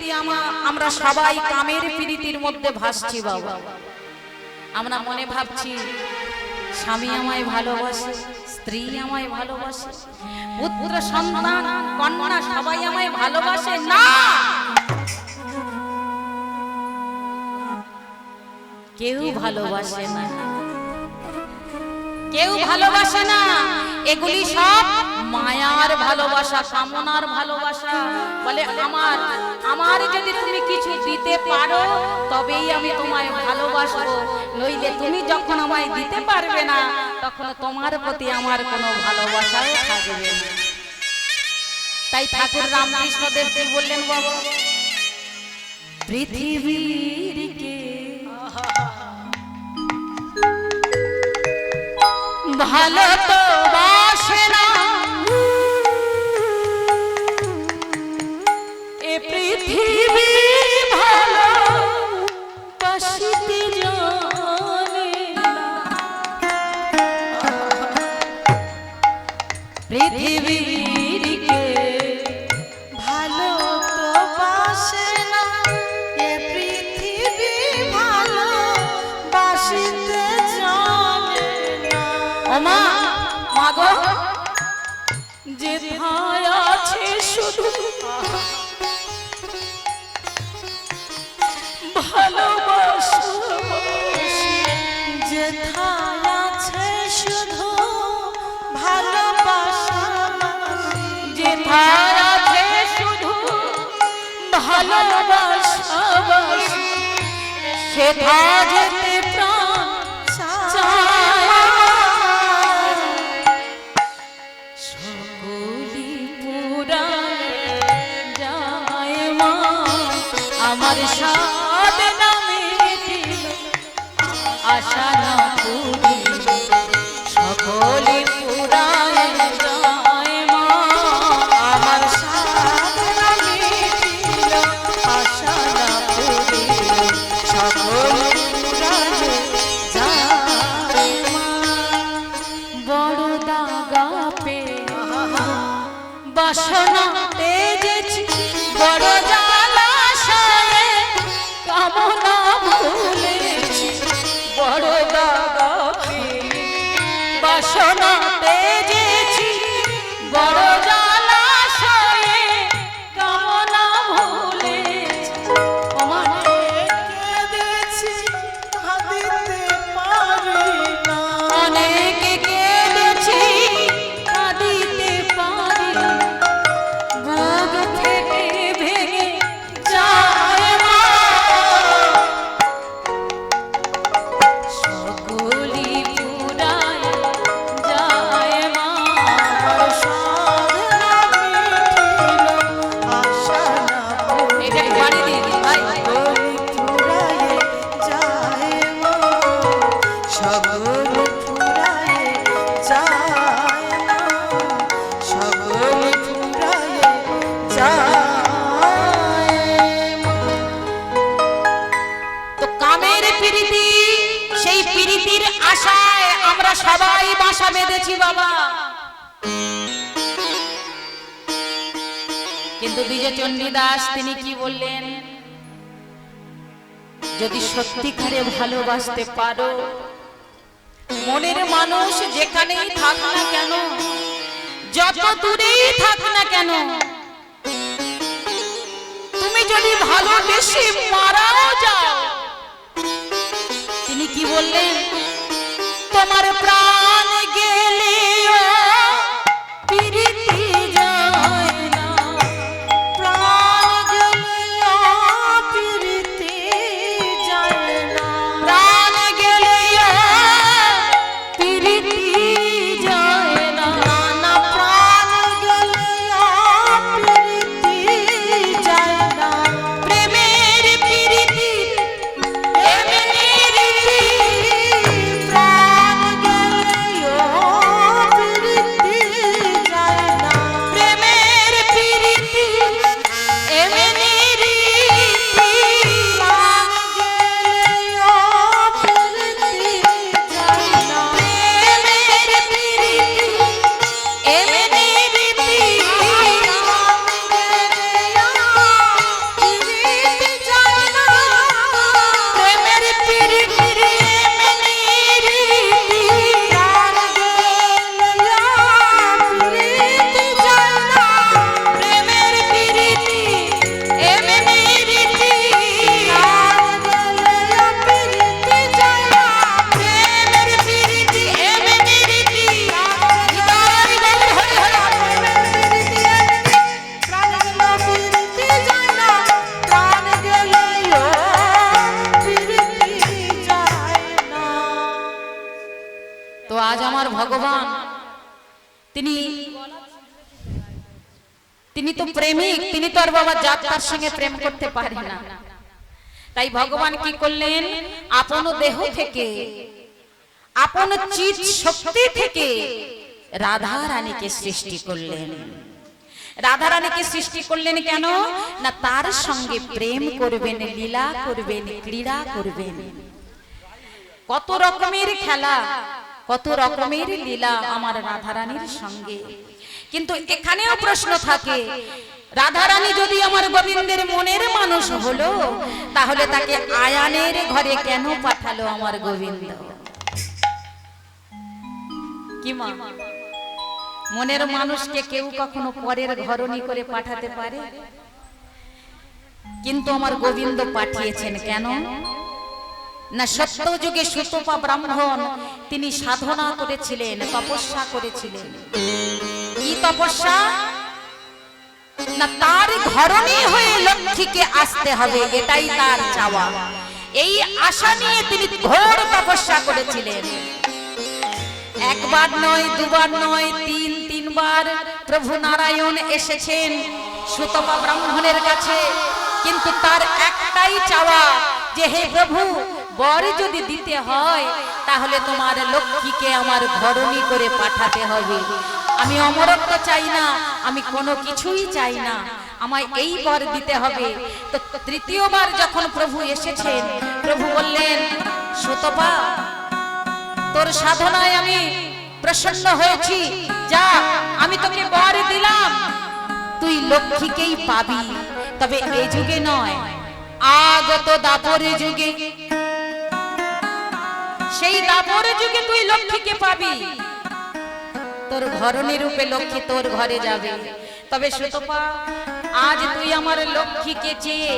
প্রীতি আমরা সবাই কামের প্রীতির মধ্যে ভাসছি বাবা। আমরা মনে ভাবছি স্বামী আমায় ভালোবাসে, স্ত্রী আমায় ভালোবাসে, পুত্র সন্তান কন্যা সবাই আমায় ভালোবাসে। না, কেউ ভালোবাসে না, কেউ ভালোবাসে না। এগুলি সব মায়ার ভালোবাসা, কামনার ভালোবাসা। বলে আমার যদি তুমি কিছু দিতে পারো তবেই আমি তোমায় ভালোবাসবো, নইলে তুমি যখন আমায় দিতে পারবে না তখন তোমার প্রতি আমার কোনো ভালোবাসাই থাকবে না। তাই ঠাকুর রামকৃষ্ণদেব কি বললেন বাবা? পৃথিবীর কে ভালো তো বাসে না, এ পৃথিবী ভালো বাসিতে জানে না। পৃথিবীর কে ভালো তো বাসে না, এ পৃথিবী ভালো বাসিতে জানে না। ওমা মাগো, যেথায় আছে শুধু ভালোবাসা, যেথায় আছে শুধু ভালোবাসা, যেথায় আছে শুধু ভালোবাসা, সেথা যেতে প্রাণ চায়। সকলি পুরায় যায় মা, আমার সাদ নামে আশা না পুরিল। সকলি পুরায় যায় মা, আমার সাদ নামে আশা না পুরিল। সকল পুরায় যায় মা। বড় দাগা পে বাসনা তেজেছি, বড় জ্বালাশয়ে কামনা ভুলেছি। বড় দাগা পে বাসনা তেজেছি, বড় জ্বালাশয়ে কামনা ভুলেছি। কেঁদেছি কাঁদিতে পারি না, অনেক কেঁদেছি কাঁদিতে পারি না, বুক ফেটে ভেঙে যায় মা। সকলি পুরায় যায় মা, আমার সাধনা মিটিল, আশা না এটা একটু বাড়ি দিন ভাই। ফুরায়ে যায় মা। সকল ফুরায়ে যায় মা, সকল ফুরায়ে যায় মা। তো কামের প্রীতি, সেই প্রীতির আশায় আমরা সবাই বাসা বেঁধেছি বাবা। কিন্তু দ্বিজচণ্ডী দাস তিনি কি বললেন? যদি সত্যিকারে ভালোবাসতে পারো, মনের মানুষ যেখানেই থাক না কেন, যত দূরেই থাক না কেন, তুমি যদি ভালোবেসে মারাও যাও, তিনি কি বললেন? তোমার প্রাণ গেলেও প্রীতি যায় না। প্রাণ গেলেও প্রীতি যায় না। প্রাণ গেলেও প্রীতি যায় না। না প্রাণ গেলেও প্রীতি যায় না। প্রেমের প্রীতি এমনি রীতি, প্রাণ গেলেও ভগবান তিনি তিনি তো প্রেমিক, তিনি তো আর বাবা যাত্রার সঙ্গে প্রেম করতে পারে না। তাই ভগবান কি করলেন, আপন দেহ থেকে, আপন চিৎ শক্তি থেকে রাধা রানীকে সৃষ্টি করলেন। রাধা রানীকে সৃষ্টি করলেন কেন না, তার সঙ্গে প্রেম করবেন, লীলা করবেন, ক্রীড়া করবেন। কত রকমের খেলা, কত রকমের লীলা আমার রাধা রানীর সঙ্গে। কিন্তু এখানেও প্রশ্ন থাকে, রাধা রানী যদি আমার গোবিন্দের মনের মানুষ হলো, তাহলে তাকে আয়ানের ঘরে কেন পাঠালো আমার গোবিন্দ? কি মা, মনের মানুষকে কেউ কখনো পরের ঘরণী করে পাঠাতে পারে? কিন্তু আমার গোবিন্দ পাঠিয়েছেন কেন না, সত্য যুগে সুতপা ব্রাহ্মণ তিনি সাধনা করেছিলেন, তপস্যা করেছিলেন। কি তপস্যা না, তার ঘরণী হয়ে লক্ষ্মীকে আসতে হবে, এটাই তার চাওয়া। এই আশা নিয়ে তিনি ঘোর তপস্যা করেছিলেন। একবার নয়, দুবার নয়, তিনবার প্রভু নারায়ণ এসেছেন সুতপা ব্রাহ্মণের কাছে, কিন্তু তার একটাই চাওয়া যে হে প্রভু, বর যদি দিতে হয় তাহলে তোমার লক্ষ্মীকে আমার ঘরণী করে পাঠাতে হবে। আমি অমরত্ব চাই না, আমি কোনো কিছুই চাই না, আমায় এই বর দিতে হবে। তো তৃতীয়বার যখন প্রভু এসেছেন, প্রভু বললেন, সুতপা, তোর সাধনায় আমি প্রসন্ন হয়েছি, যা আমি তোকে বর দিলাম, তুই লক্ষ্মীকেই পাবি। তবে এই যুগে নয়, আগত দাপরে যুগে, সেই দাপরে যুগে তুই লক্ষ্মীকে পাবি। তোর ঘরণী রূপে লক্ষ্মী তোর ঘরে যাবে। তবে সুতপা, আজ তুই আমার লক্ষ্মীকে চেয়ে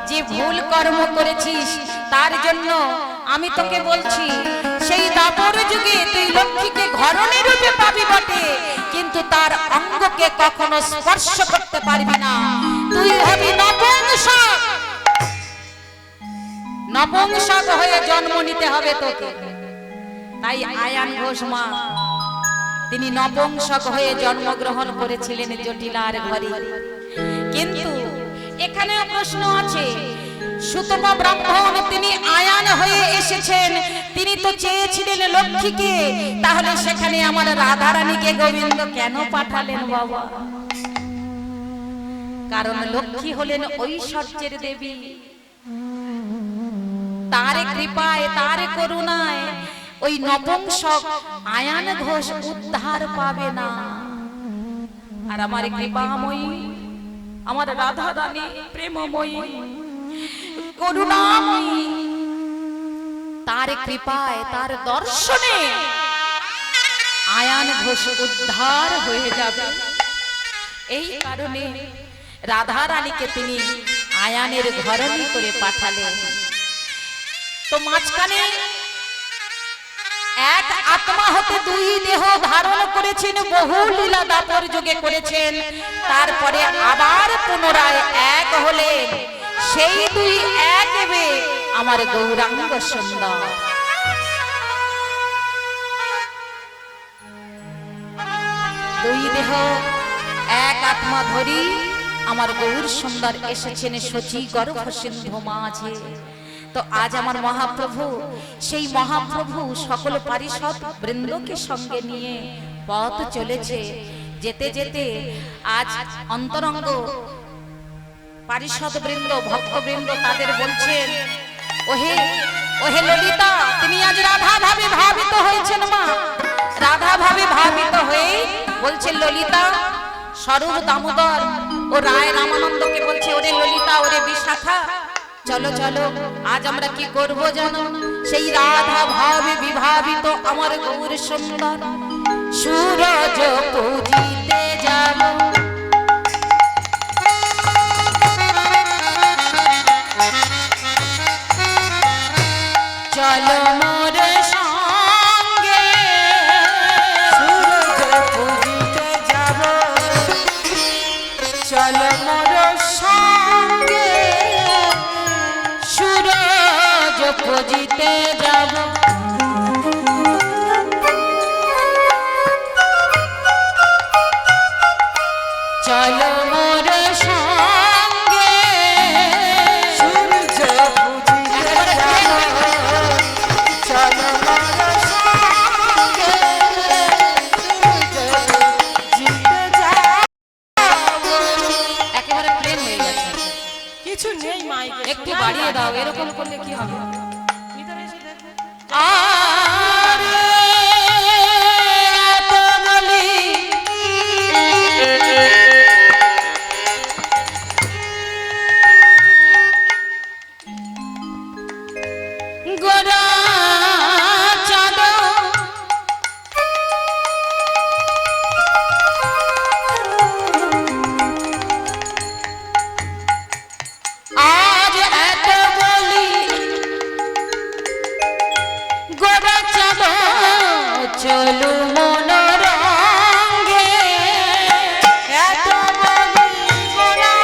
যে ভুল কর্ম করেছিস, তার জন্য আমি তোকে বলছি, সেই দাপর যুগে তুই লক্ষ্মীকে ঘরণী রূপে পাবি বটে, কিন্তু তার অঙ্গকে কখনো স্পর্শ করতে পারবি না। তুই হবি নপুংসক, নপুংসক হয়ে জন্ম নিতে হবে তোকে। তাই আয়ান ঘোষ মা তিনি নপুংসক হয়ে জন্মগ্রহণ করেছিলেন জটিলার ঘরে। কিন্তু এখানেও প্রশ্ন আছে, সুতপা ব্রাহ্মণ তিনি আয়ান হয়ে এসেছেন, তিনি তো চেয়েছিলেন লক্ষ্মীকে, তাহলে সেখানে আমার রাধা রানীকে গোবিন্দ কেন পাঠালেন বাবা? কারণ লক্ষ্মী হলেন ঐশ্বর্যের দেবী, তার কৃপায়, তার করুণায় ওই নপুংসক আয়ান ঘোষ উদ্ধার পাবে না। আর আমার কৃপাময়ী, আমার রাধা রানী প্রেমময়ী, করুণাময়ী, তার কৃপায়, তার দর্শনে আয়ান ঘোষ উদ্ধার হয়ে যাবে। এই কারণে রাধা রানীকে তিনি আয়ানের ঘরণী করে পাঠালেন। তো মাঝখানে এক আত্মা হতে দুই দেহ ধারণ করেছেন, বহু লীলা দাপর যুগে করেছেন, তারপরে আবার পুনরায় এক হলেন। সেই দুই এক হবে আমার গৌরাঙ্গ সুন্দর। দুই দেহ এক আত্মা ধরি আমার গৌর সুন্দর এসেছেন শচী গর্ভ সিন্ধু মাঝে। তো আজ আমার মহাপ্রভু, সেই মহাপ্রভু সকল পারিষদ বৃন্দকে সঙ্গে নিয়ে পথ চলেছে। যেতে যেতে আজ অন্তরঙ্গ পারিষদ বৃন্দ, ভক্তবৃন্দ তাদের বলছেন, ওহে ওহে ললিতা, তিনি আজ রাধা ভাবে ভাবিত হয়েছেন মা। রাধা ভাবে ভাবিত হয়ে বলছেন, ললিতা, স্বরূপ দামোদর ও রায় রামানন্দকে বলছে, ওরে ললিতা, ওরে বিশাখা, চলো চলো, আজ আমরা কি করব জানো? সেই রাধা ভাবে বিভাবিত আমার গৌর সুন্দর সূরজ পূজিতে যাব। চলো মোর সঙ্গে সূরজ পূজিতে যাব, চলো মোর সঙ্গে সূরজ পূজিতে যাব। কিছু নেই মাই একটু বাড়িয়ে দাও, এরকম করলে কি হবে? ভিতরে এসে দেখো। আরে এত বলি গোরা চাঁদ আজ এত বলি গোরা চাঁদ চলু মন রঙ্গে এত বলি গোরা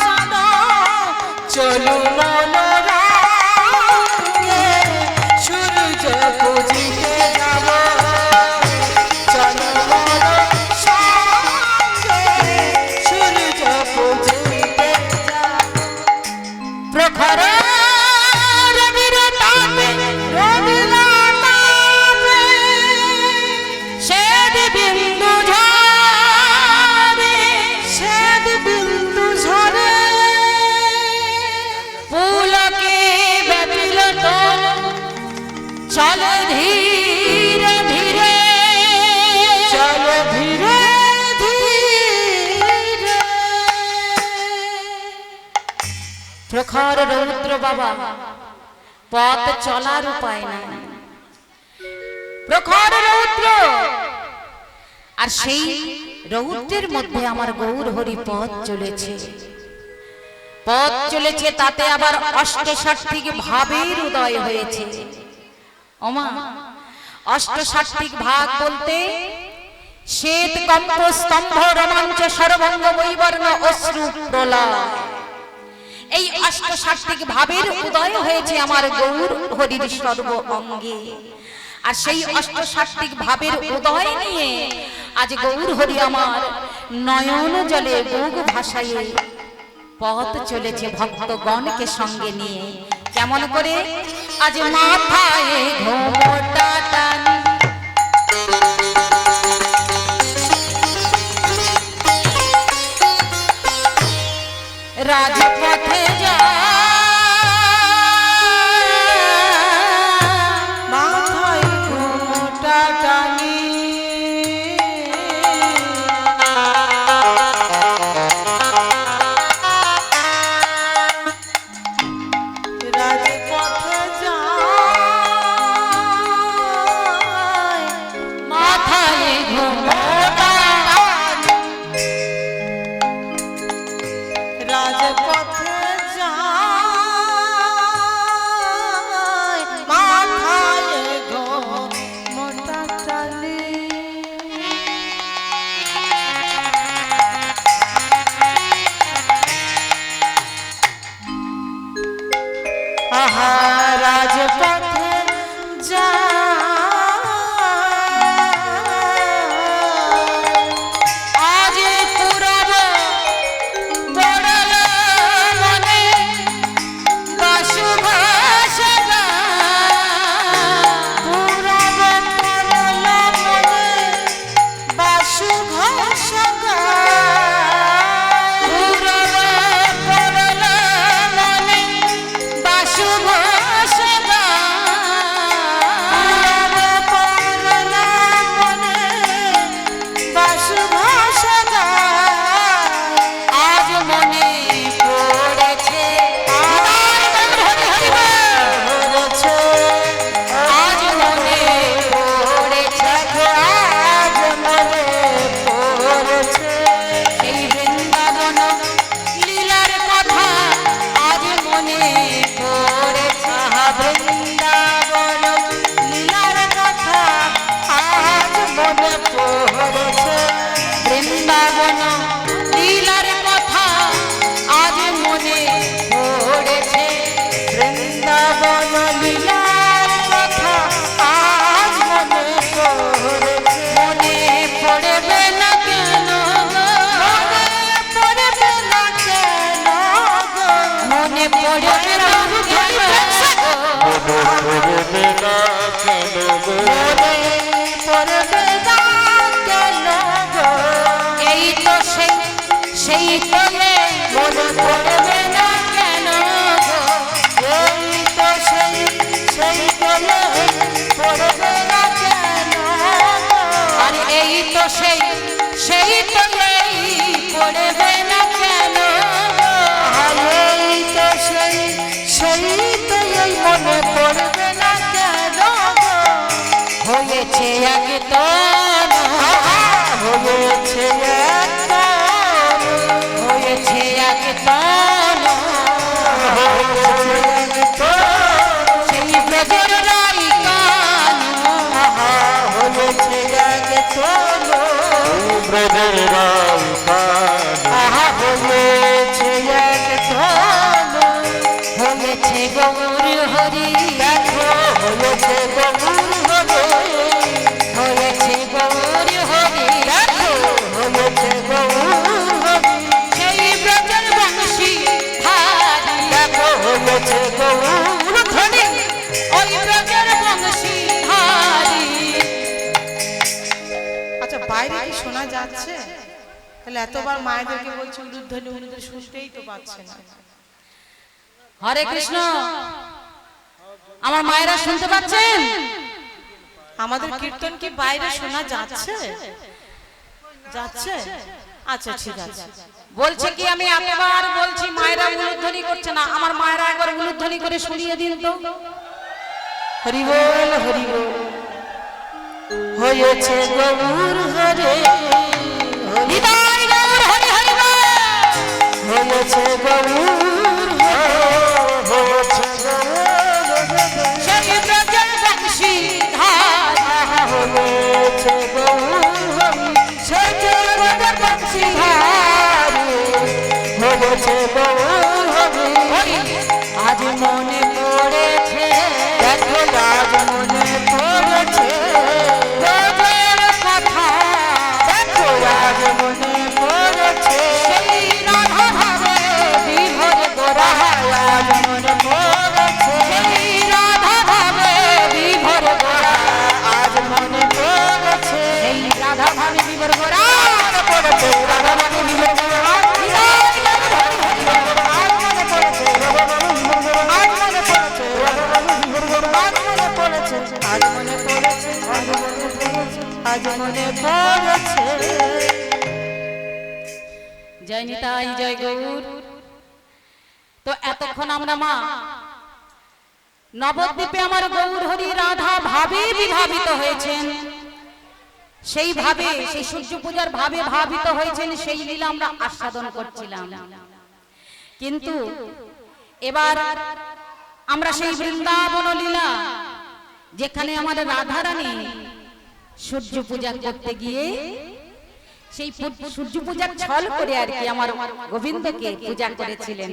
চাঁদ চলু মন রঙ্গে সূর্য খুঁজিতে যাব চলো মন সঙ্গে সূর্য খুঁজিতে যাব প্রখর রবির তাপে রবির তাপে শ্বেত বিন্দু ঝরে শ্বেত বিন্দু ঝরে পুলকে ব্যাপিল তন চল ধীরে ধীরে চলো ধীরে ধীরে প্রখর রৌদ্র বাবা পথ চলার উপায় নাই, প্রখর রৌদ্র, আর সেই রৌদ্রের মধ্যে আমার গৌর হরি পথ চলেছে, পথ চলেছে, তাতে আবার অষ্টসাত্ত্বিক ভাবের উদয় হয়েছে। ওমা, অষ্টসাত্ত্বিক ভাগ বলতে শ্বেত কম্প স্তম্ভ রোমাঞ্চ সর্বঙ্গ বৈবর্ণ অশ্রু প্রলয়, এই অষ্টসাত্ত্বিক ভাবের উদয় হয়েছে আমার গৌর হরির সর্ব অঙ্গে। আর সেই অষ্টসাত্ত্বিক ভাবের উদয় নিয়ে আজ গৌর হরি আমার নয়ন জলে বুক ভাসায়ে পথ চলেছে ভক্তগণকে সঙ্গে নিয়ে। কেমন করে? আজ মাথায় ঘোমটা টানি রাজপথে মাথায় ঘোমটা টানি রাজপথে যায় মাথায় ঘোমটা রাজপথে যায় মাথায় ঘোমটা টানি আহা রাজপথে যায় আজ পুরব পড়ল মনে বাসুভ সদা পুরব পরল মনে বাসুভ সদা পুরব পড়ল মনে বাসুভ সদা পুরব পরল মনে বাসুভ সদা আজ মনে পড়েছে হরেছে আজ মনে পড়েছে আজ মনে পড়েছে এই বৃন্দাবন লীলার কথা আজ মনে পড়েছে বৃন্দাবন লীলার কথা আজ মনে পড়েছে বৃন্দাবন লীলার কথা আজ মনে পড়েছে বৃন্দাবন লীলার কথা আজ মনে পড়েছে মনে পড়বে না কেন মনে পড়বে না কেন গো? মনে পড়বে না কেন মনে পড়বে না কেন গো? এই তো সেই তো মনে পড়বে না কেন গৌর হরি দেখো হয়েছে গৌর হরি হয়েছে গৌর হরি দেখো হয়েছে গৌর হরি সেই ব্রজের বংশী ধারি দেখো হয়েছে গৌর হরি ওই ব্রজের বংশী ধারি। আচ্ছা বাইরে কি শোনা যাচ্ছে? তাহলে এতবার মায়েদেরকে বলছি উলুধ্বনি উলুধ্বনি শুনতেই তো পাচ্ছে না। হরে কৃষ্ণ, আমার মায়েরা শুনতে পাচ্ছেন? আমাদের কীর্তন কি বাইরে শোনা যাচ্ছে? যাচ্ছে? আচ্ছা ঠিক আছে। বলছে কি আমি এতবার বলছি মায়েরা উলুধ্বনি করছে না, আমার মায়েরা একবার উলুধ্বনি করে শুনিয়ে দিন তো। হরি বল হরি বল হয়েছে গৌর হরে হৃদয় গৌর হরি হরি বল। হয়েছে গৌর হয়েছে সেই ব্রজের বংশী ধারি হয়েছে গৌর হরি সেজে গৌর বংশী ধারি হয়েছে গৌর হরি আজ মনে পড়েছে দেখো আজ মনে পড়েছে গৌরের কথা দেখো আজ মনে পড়েছে সেই রাধা ভাবে বিভোর গোরা আজ মনে পড়েছে সেই রাধা ভাবে বিভোর গোরা আজ মনে পড়েছে সেই রাধা ভাবে বিভোর গোরা মনে পড়েছে রাধা রানী নিজের আজ মনে পড়েছে আজ মনে পড়েছে আজ মনে পড়েছে আজ মনে পড়েছে জয় নিতাই জয় গৌর। তো এতক্ষণ আমরা মা নবদ্বীপে আমার গৌর হরি রাধা ভাবে বিভাবিত হয়েছেন, সেই ভাবে সেই সূর্য পূজার ভাবে ভাবিত হয়েছেন, সেই লীলা আমরা আস্বাদন করছিলাম। কিন্তু এবার আমরা সেই বৃন্দাবন লীলা যেখানে আমাদের রাধা রানী সূর্য পূজা করতে গিয়ে সেই সূর্য পূজার ছল করে আর কি আমার গোবিন্দকে পূজা করেছিলেন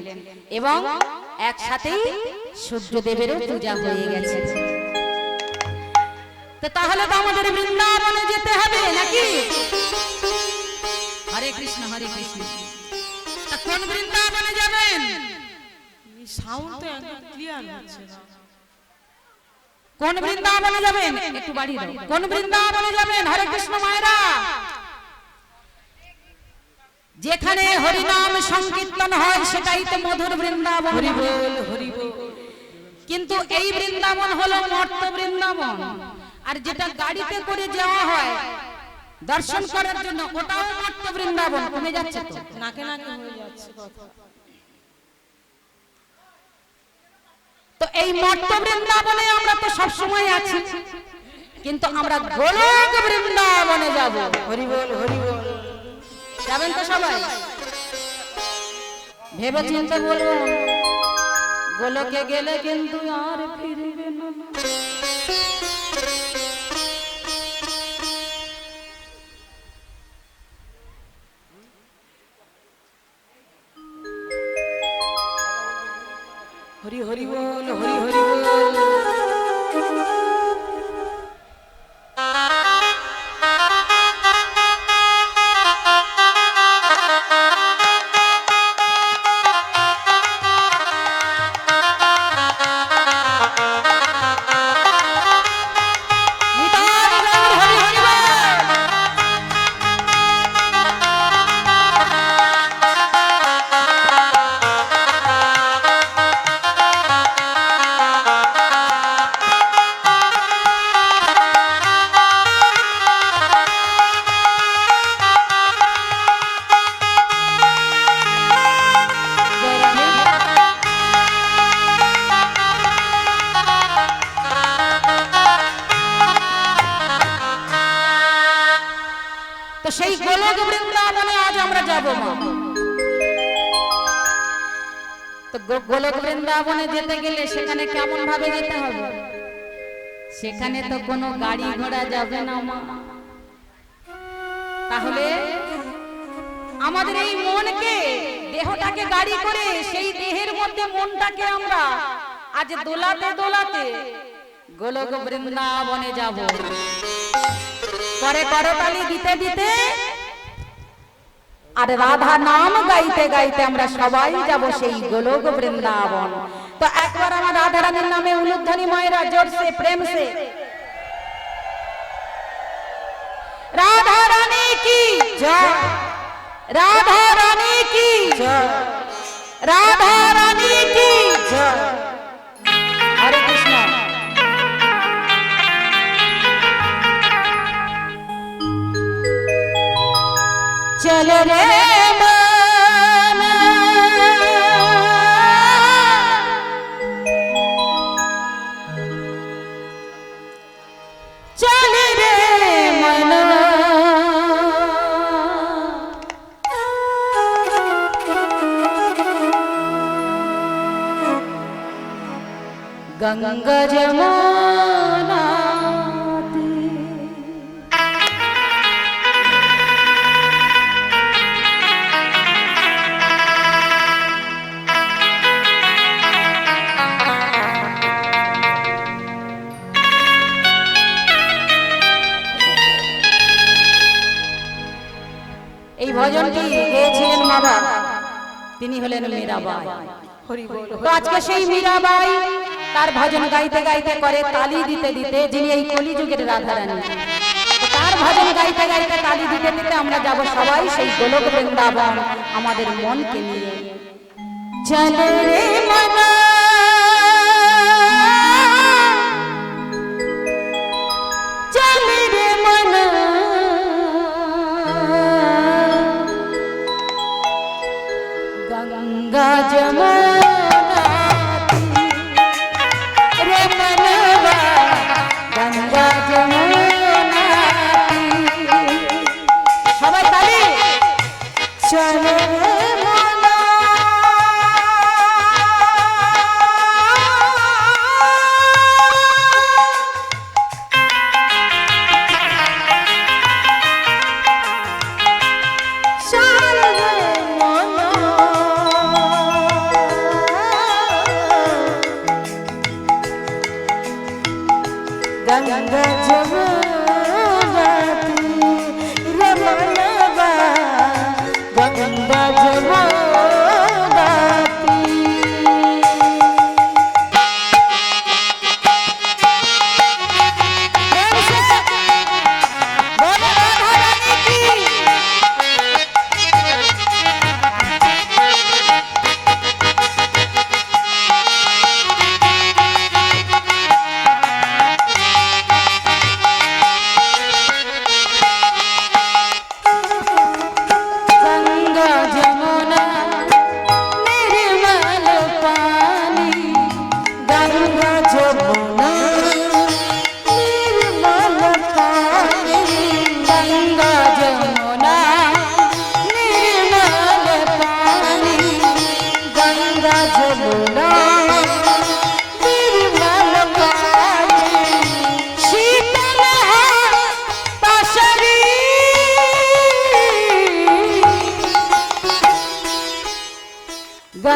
এবং একসাথেই সূর্যদেবেরও পূজা হয়ে গেছে। তো তাহলে তো আমাদের বৃন্দাবনে যেতে হবে নাকি? হরে কৃষ্ণ হরে কৃষ্ণ। তা কোন বৃন্দাবনে যাবেন? সাউন্ড তো একদম ক্লিয়ার হচ্ছে না। কোন বৃন্দাবনে যাবেন? একটু বাড়িয়ে দাও। কোন বৃন্দাবনে যাবেন? হরে কৃষ্ণ মায়েরা, যেখানে হরিনাম সংকীর্তন হয় সেটাই তো মধুর বৃন্দাবন। হরি বল হরি বল। কিন্তু এই বৃন্দাবন হলো মর্ত বৃন্দাবন, আর যেটা গাড়িতে করে যাওয়া হয় দর্শন করার জন্য ওটাও মর্ত বৃন্দাবন। কমে যাচ্ছে তো, নাকে নাকে হয়ে যাচ্ছে কথা। তো এই মর্ত বৃন্দাবনে আমরা তো সব সময় আছি, কিন্তু আমরা গোলক বৃন্দাবনে যাব। হরি বল হরি বল যাবেন তো সবাই? ভেবে চিন্তে বলুন, গোলকে গেলে কিন্তু আর ফিরবে না। হরি হরি বল হরি হরি বল। তো সেই গোলক বৃন্দাবনে আজ আমরা যাব মা। তো গোলক বৃন্দাবনে যেতে গেলে সেখানে কেমন ভাবে যেতে হবে? সেখানে তো কোনো গাড়ি ঘোড়া যাবে না মা। তাহলে আমাদের এই মনকে, দেহটাকে গাড়ি করে সেই দেহের মধ্যে মনটাকে আমরা আজ দোলাতে দোলাতে গোলক বৃন্দাবনে যাব। পরে করতালি দিতে দিতে আর রাধা নাম গাইতে গাইতে আমরা সবাই যাব সেই গোলক বৃন্দাবন। তো একবার আমার রাধা রানীর নামে উলুধ্বনি মায়েরা জোরসে প্রেম সে রাধা রানী কি জয়, রাধা রানী কি জয়, রাধা রানী কি জয়। হরে কৃষ্ণ। চল রে মন চল রে মন গঙ্গা যমুনা এই ভজনটি গেয়েছিলেন বাবা, তিনি হলেন মীরাবাই। হরি বল। তো আজকে সেই মীরাবাই তার ভজন গাইতে গাইতে করে তালি দিতে দিতে, যিনি এই কলিযুগের রাধা রানী, তার ভজন গাইতে গাইতে তালি দিতে দিতে আমরা যাব সবাই সেই গোলক বৃন্দাবন আমাদের মনকে নিয়ে। চল রে মনা চল রে মনা গঙ্গা যমুনা রে মনবা গঙ্গা যমুনা। সবাই তালি। চল গঙ্গা যমুনা রে মনবা গঙ্গা যমুনা।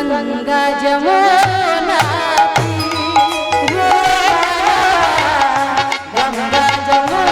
गंगा जमुना गंगा जमुना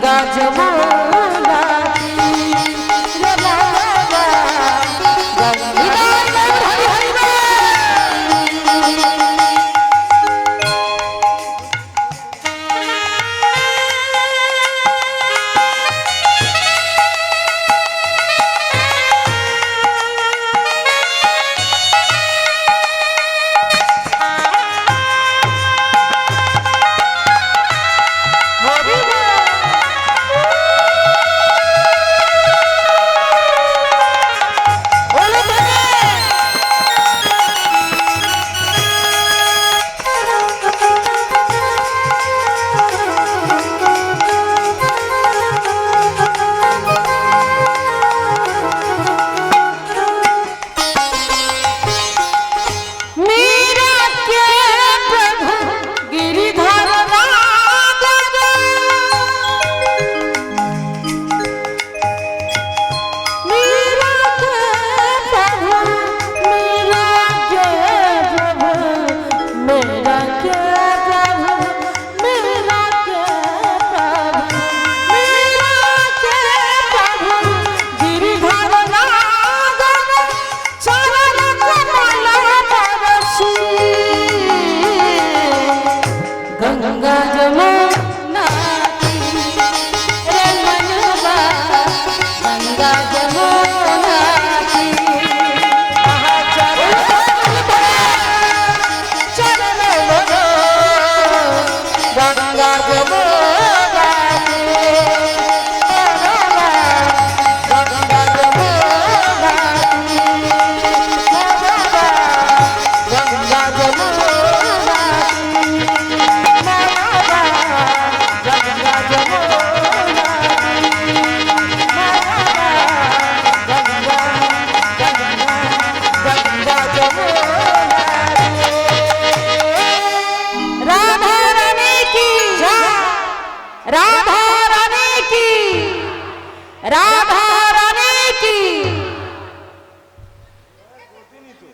গঙ্গা যমুনা তীরে বাবা, গঙ্গা হরি হরি বল।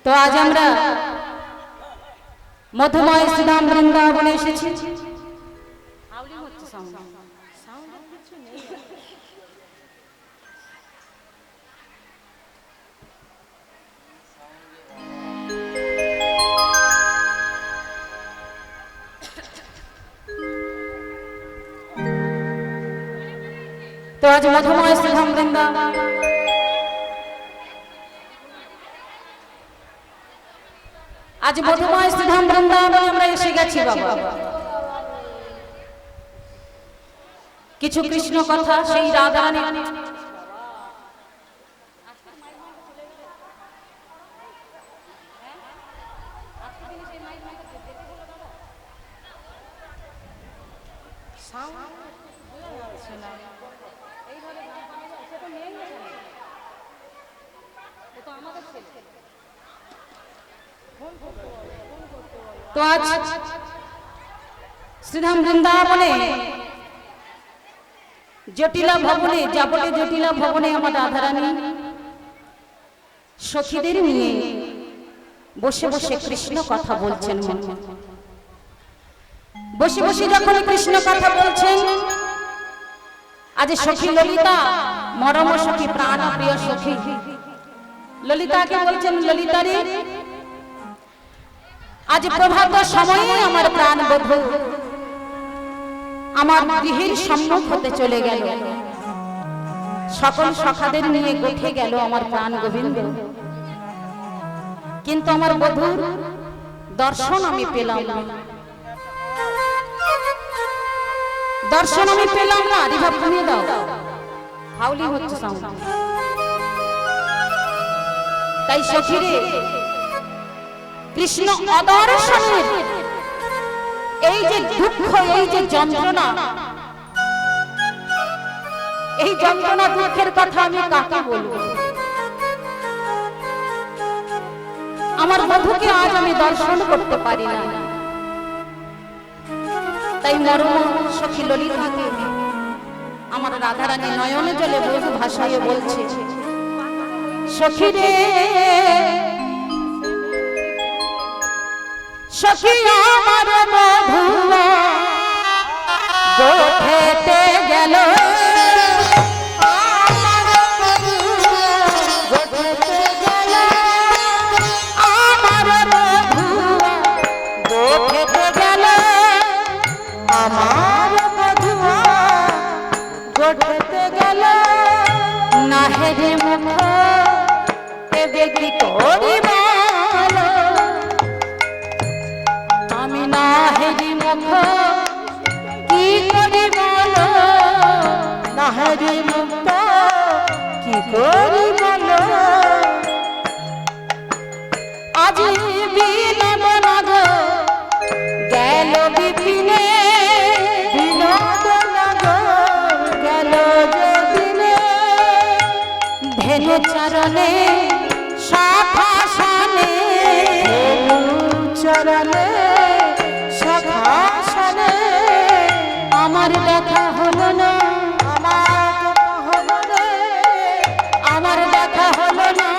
তো আজ আমরা মধুময় শ্রীধাম বৃন্দাবনে এসেছি। তো আজ মধুময় শ্রীধাম বৃন্দাবন আজ মধুময় শ্রীধাম বৃন্দাবনে আমরা এসে গেছি বাবা। কিছু কৃষ্ণ কথা সেই রাধারানী তো আজ শ্রীধাম বৃন্দাবনে জটিলা ভবনে যাবটে জটিলা ভবনে আমার রাধারানী সখীদের নিয়ে বসে বসে কৃষ্ণ কথা বলছেন। বসে বসে যখন কৃষ্ণ কথা বলছেন, আজ সখী ললিতা মরম সখী প্রাণ প্রিয় সখী ললিতাকে বলছেন, ললিতা রে আজ প্রভাত সময়ে আমার প্রাণ বধূ আমার গৃহের সম্মুখ হতে চলে গেল, সকল সখাদের নিয়ে গোঠে গেল আমার প্রাণ গোবিন্দ, কিন্তু আমার বধূর দর্শন আমি পেলাম না, দর্শন আমি পেলাম না। রিভাব কমিয়ে দাও, হাউলি হচ্ছে সাউন্ড। তাই সখীরে কৃষ্ণ অদর্শনের এই যে দুঃখ, এই যে যন্ত্রণা, এই যন্ত্রণা দুঃখের কথা আমি কাকে বলবো? আমার বধূকে আজ আমি দর্শন করতে পারি না। তাই মরম সখী ললিতাকে আমার রাধারানী নয়ন জলে বহু ভাষায় বলছে, সখী রে সখী আমার বধূ গোঠেতে গেল আমার বধুয়া গড়তে গেল না হেরে মুখ এবে কি করি বলো, আমি না হেরি মুখ কি করি বলো, নাহরি মুক্ত কি করি বলো, আজ বিনোদ নগর গেল বিপিনে, বিনোদ নগর গেল যে দিনে, ধেনু চরণে শাখাসনে, চরণে সখাসনে আমার দেখা হলো না, আমার হলো রে, আমার দেখা হলো না,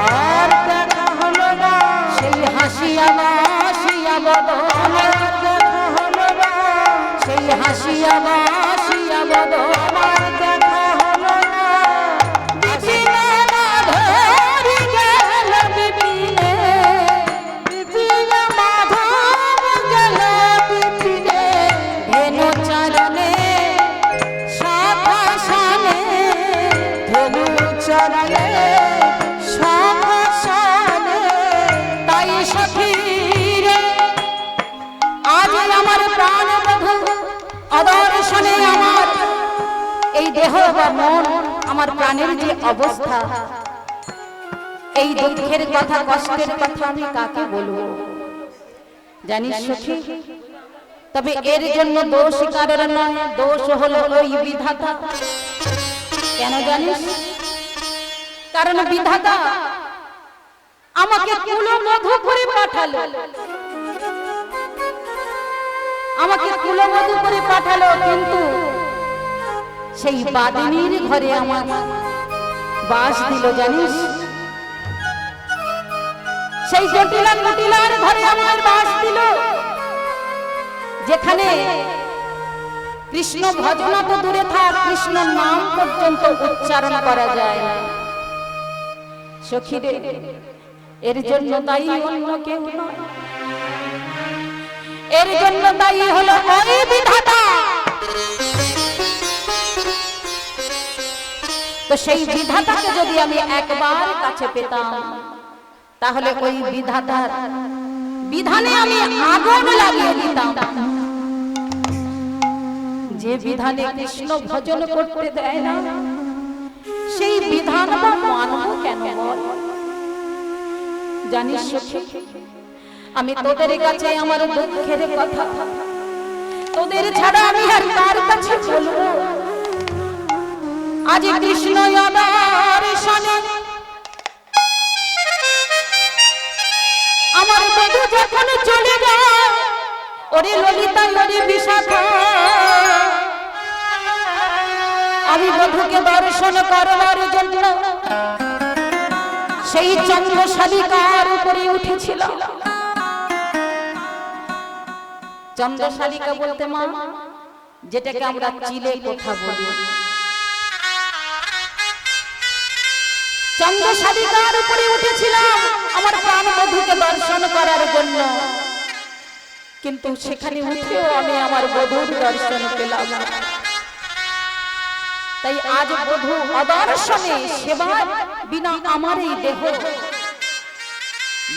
আমার দেখা হলো না, সেই হাসিয়া বাসিয়া বদন, আমার দেখা হলো না, সেই হাসিয়া বাসিয়া বদন, আমার দেখা হলো না, বিপিনে না ধরি গেল বিপিনে, বিপিন মাধব গেল বিপিনে, ধেনু চরণে শাখাসনে, ধনু চরণে সখাসনে, তাই সখী রে আজ আমার প্রাণ বধূ অদর্শনে আমার এই দেহ বা মন আমার প্রাণের যে অবস্থা, এই দুঃখের কথা কষ্টের কথা আমি কাকে বলবো জানিস সখী? তবে এর জন্য দোষ কারোর নয়, দোষ হলো ওই বিধাতা। কেন জানিস? কারণ বিধাতা আমাকে কুলমধু করে পাঠালো, আমাকে কুলমধু করে পাঠালো, কিন্তু সেই বাদিনীর ঘরে আমার বাস দিল জানিস? সেই জটিলা কুটিলার ঘরে আমার বাস দিল, যেখানে কৃষ্ণ ভজনা তো দূরে থাক, কৃষ্ণ নাম পর্যন্ত উচ্চারণ করা যায় না। সখী রে, এর জন্য দায়ী অন্য কেউ নয়, এর জন্য দায়ী হলো ওই বিধাতা। তো সেই বিধাতাকে যদি আমি একবার কাছে পেতাম, তাহলে ওই বিধাতার বিধানে আমি আগুন লাগিয়ে দিতাম। যে বিধানে কৃষ্ণ ভজন করতে দেয় না, সেই বিধান বা মানব কেন বল? জানিস সখী, আমি তোদের কাছে আমার দুঃখের কথা, তোদের ছাড়া আমি আর কার কাছে বলবো? আজ কৃষ্ণ দর্শনে আমার বধূ যখন চলে যায়, ওরে ললিতা ওরে বিশাখা, আমি বধূকে দর্শন করবার জন্য সেই চন্দ্রশালিকার উপরে উঠেছিলাম। চন্দ্রশালিকা বলতে মা, যেটাকে আমরা চিলে কথা বলি, চন্দ্রশালিকার উপরে উঠেছিলাম আমার প্রাণ বধূকে দর্শন করার জন্য, কিন্তু সেখানে উঠেও আমি আমার বধূর দর্শন পেলাম না। তাই আজ বধূ অদর্শনে সেবার বিনা আমার এই দেহ,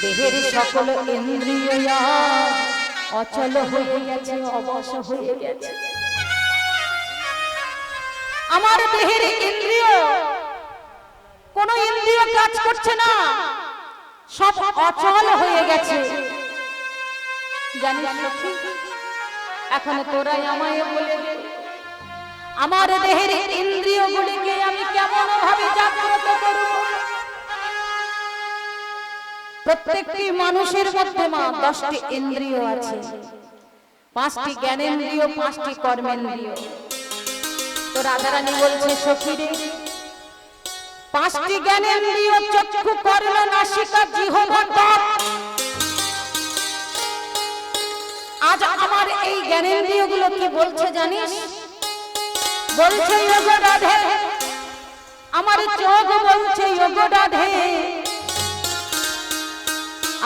দেহের সকল ইন্দ্রিয় অচল হয়ে গেছে, অবশ হয়ে গেছে। আমার দেহের ইন্দ্রিয়, কোন ইন্দ্রিয় কাজ করছে না, সব অচল হয়ে গেছে। জানিস সখী, এখন তোরাই আমায় বলে দে, আমার দেহের ইন্দ্রিয়গুলিকে আমি কেমন ভাবে জাগ্রত করব? প্রত্যেকটি মানুষের মধ্যে মা 10টি ইন্দ্রিয় আছে, 5টি জ্ঞানেন্দ্রিয়, 5টি কর্মেন্দ্রিয়। তো রাধারানী বলছে সখী রে, 5টি জ্ঞানেন্দ্রিয় চক্ষু, কর্ণ, নাসিকা, জিহ্বা, ত্বক। আজ আমার এই জ্ঞানেন্দ্রিয়গুলো কি বলছে জানিস? বলছে ওগো রাধে, আমার চোখ বলছে ওগো রাধে,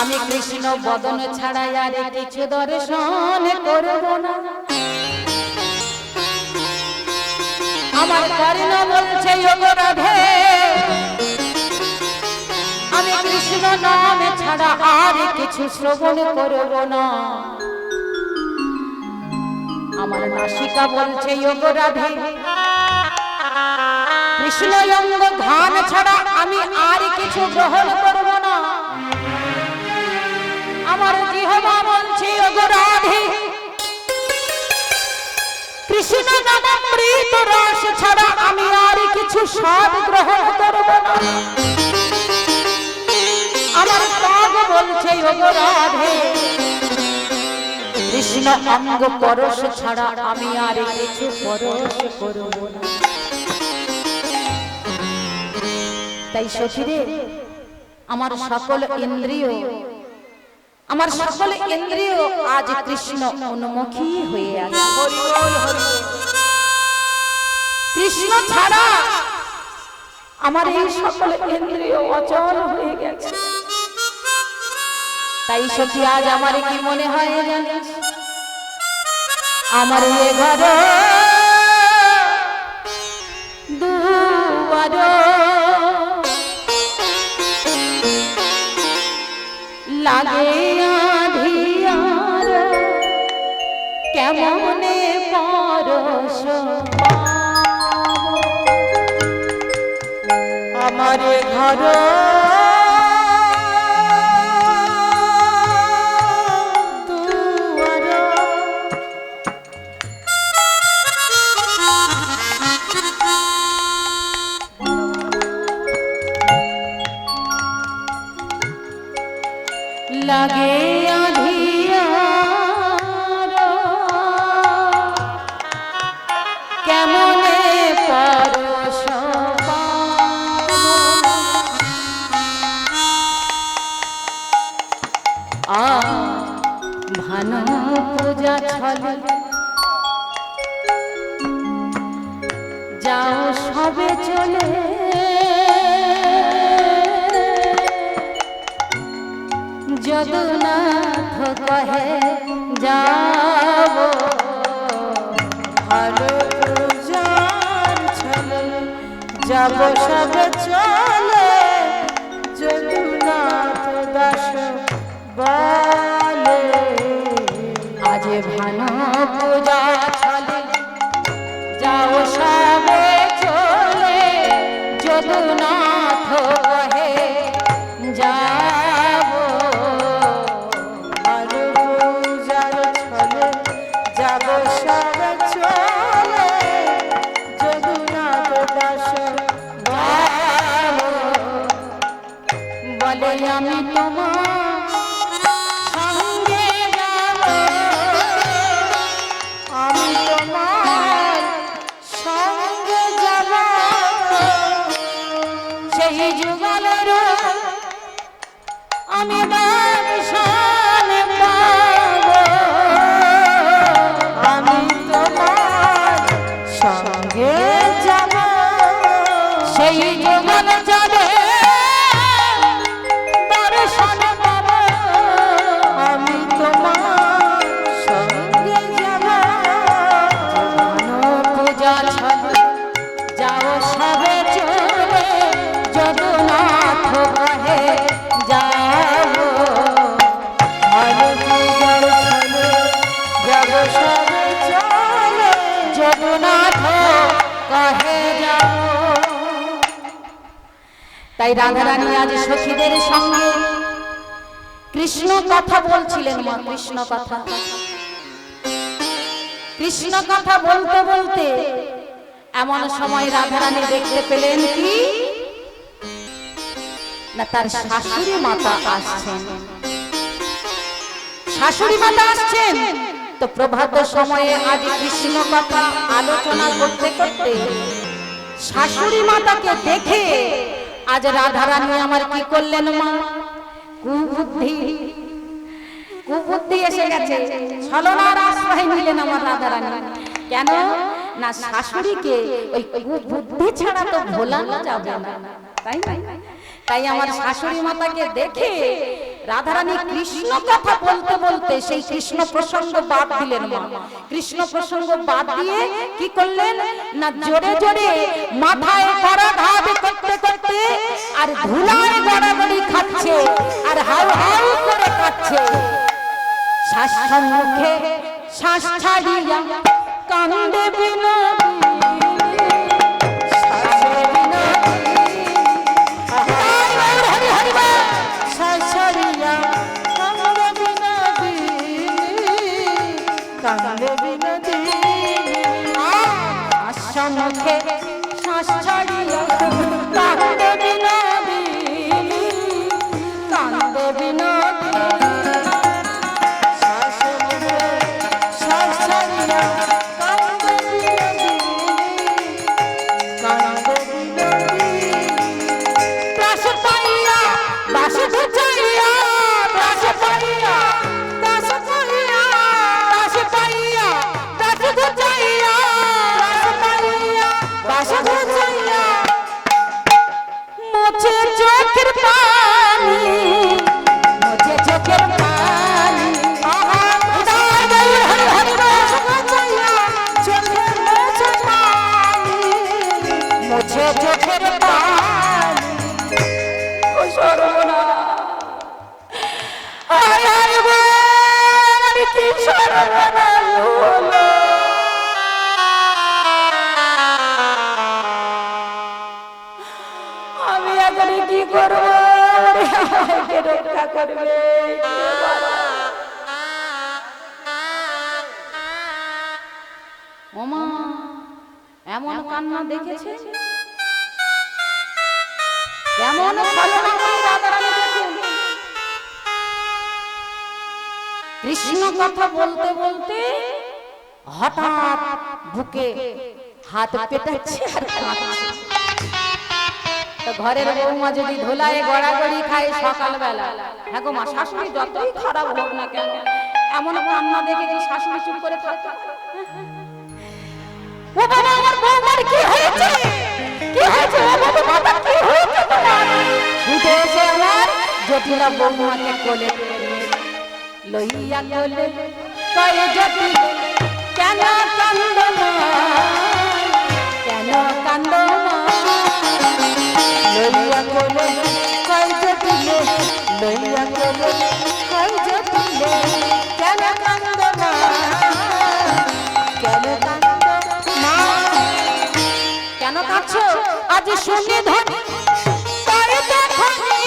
আমি কৃষ্ণ বদন ছাড়া আর কিছু দর্শন করব না। আমার কর্ণ বলছে ওগো রাধে, আমি কৃষ্ণ নাম ছাড়া আর কিছু শ্রবণ করব না। আমার নাসিকা বলছে ওগো রাধে, কৃষ্ণ অঙ্গ ধান ছাড়া আমি আর কিছু গ্রহণ করব না। আমার জিহ্বা বলছে ওগো রাধে, কৃষ্ণ নামামৃত রস ছাড়া আমি আর কিছু স্বাদ গ্রহণ করব না। আমার ত্বক বলছে ওগো রাধে, কৃষ্ণ অঙ্গ পরশ ছাড়া আমি আর কিছু পরশ করব না। তাই সখীরে, আমার সকল ইন্দ্রিয়, আমার সকল ইন্দ্রিয় আজ কৃষ্ণ উন্মুখী হয়ে আছে। কৃষ্ণ ছাড়া আমার এই সকল ইন্দ্রিয় অচল হয়ে গেছে। তাই সখী, আজ আমার কি মনে হয় জানিস, আমার এ ঘর দুয়ার লাগে আধিয়ার, কেমনে পরশ আমার ঘর দুয়ার লাগে আধিয়ার, কেমনে পরশ ভানু পূজা ছলে যাও সবে চলে, যদুনাথ কহে যাব, ভালো পূজার ছলে যাব সবে চলে, যদুনাথ দাস বলে। আজ ভানু পূজা ছলে যাও সবে চলে, যদুনাথ কহে যাব। ভালো পূজার ছলে যাব সবে চলে, যদুনাথ দাস বলে আমি তোমার সঙ্গে যাব, আমি তোমার সঙ্গে যাব, সেই যুগলের আমি দর্শন পাব। আমি তোমার সঙ্গে যাব, সেই যুগল যাবে দর্শন পাব। আমি তোমার সঙ্গে যাব, পূজা ছলে যাও সবে চলে, যদুনাথ কহে যাব। ভালো পূজার ছলে যাব সবে চলে, যদুনাথ কহে যাব। তাই রাধারানী আজ সখীদের সঙ্গে কৃষ্ণ কথা বলছিলেন। মা কৃষ্ণ কথা, কৃষ্ণ কথা বলতে বলতে এমন সময় রাধারানী দেখতে পেলেন কি না, তার শাশুড়ি মাতা আসছেন। শাশুড়ি মাতা আসছেন তো প্রভাত সময়ে আজ কৃষ্ণ কথা আলোচনা করতে করতে শাশুড়ি মাতাকে দেখে আজ রাধারানী আমার কি করলেন মা, কুবুদ্ধি এসে গেছে। ছলনার আশ্রয় নিলেন আমার রাধারানী। কেন না, শাশুড়িকে ওই কুবুদ্ধি ছাড়া তো ভোলানো যাবে না, তাই না? তাই আমার শাশুড়ি মাতাকে দেখে রাধারানী কৃষ্ণ কথা বলতে বলতে সেই কৃষ্ণ প্রসঙ্গ বাদ দিলেন মা। কৃষ্ণ প্রসঙ্গ বাদ দিয়ে কি করলেন না জোরে জোরে মাথায় করাঘাত করতে করতে আর ধুলায় গড়াগড়ি খাচ্ছে আর হাউ হাউ করে কাচ্ছে। শ্বাস মুখে শ্বাস ছাড়িয়া কান্দে মুখে শ্বাস ছাড়িয়া কান্দে বিনোদিনী কান্দে বিনোদিনী শ্বাস মুখে শ্বাস ছাড়িয়া কান্দে বিনোদিনী কান্দে বিনোদিনী দাস পাইয়া দাস বুঝাইয়া দাস পাইয়া দাস পাইয়া দাস পাইয়া দাস বুঝাইয়া মুঝে চোখের পানি মুঝে চোখের পানি মুঝে চোখের পানি ও সর্বনাশ কি সর্বনাশ হলো। কি করবো আমাকে রক্ষা করবে। ওমা এমন কান্না দেখেছে কেমন কৃষ্ণ কথা বলতে বলতে হঠাৎ বুকে হাত পেটাচ্ছে আর কাঁদছে। ঘরের বৌমা যদি ধুলায় গড়াগড়ি খায় সকালবেলা, হ্যাঁ গো মা শাশুড়ি যতই খারাপ হোক না কেন এমন কান্না দেখে কি শাশুড়ি চুপ করে থাকতে? ও বাবা আমার বৌমার কি হয়েছে কি হয়েছে ও বাবা কি হয়েছে তোমার? ছুটে এসে আমার জটিলা বৌমাকে কোলে লইয়া কোলে কয় জটিল কেন কান্দ মা কেন কান্দ মা লইয়া কোলে কয় জটিলে লইয়া কোলে কয় জটিলে কেন কান্দ মা কেন কান্দ মা কেন কাঁদছো? আজ শুনে ধনি তারে দেখানি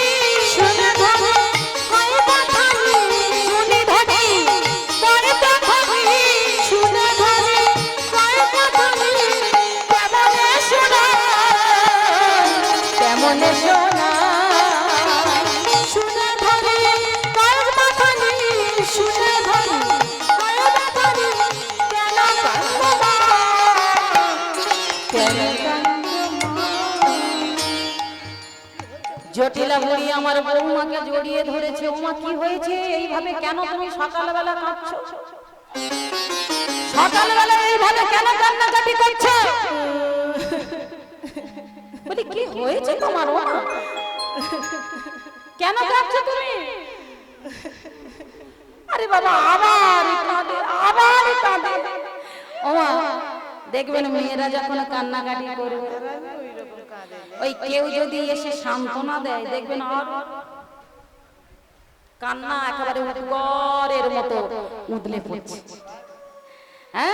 শুনে ধনি কয় দেখানি শুনে ধনি তারে দেখানি শুনে ধনি কয় দেখানি কেমনে শোনা কেমনে শোনা শুনে ধনি কয় দেখানি শুনে ধনি কয় দেখানি কেন কান্দ মা কেন জটিলা বুড়ি আমার বৌমাকে জড়িয়ে ধরেছে। ওমা কি হয়েছে এইভাবে কেন তুমি সকালবেলা কাঁদছো? সকালবেলা এইভাবে কেন কান্নাকাটি করছো? বলি কি হয়েছে তোমার ওমা কেন কাঁদছো তুমি? আরে বাবা আবার কাঁদে আবার কাঁদে। ওমা দেখবেন মেয়েরা যখন কান্নাকাটি করবে ওই কেউ যদি এসে সান্ত্বনা দেয় দেখবেন আর কান্না একেবারে উদ্গরের মতো উদলে পড়ছে। হ্যাঁ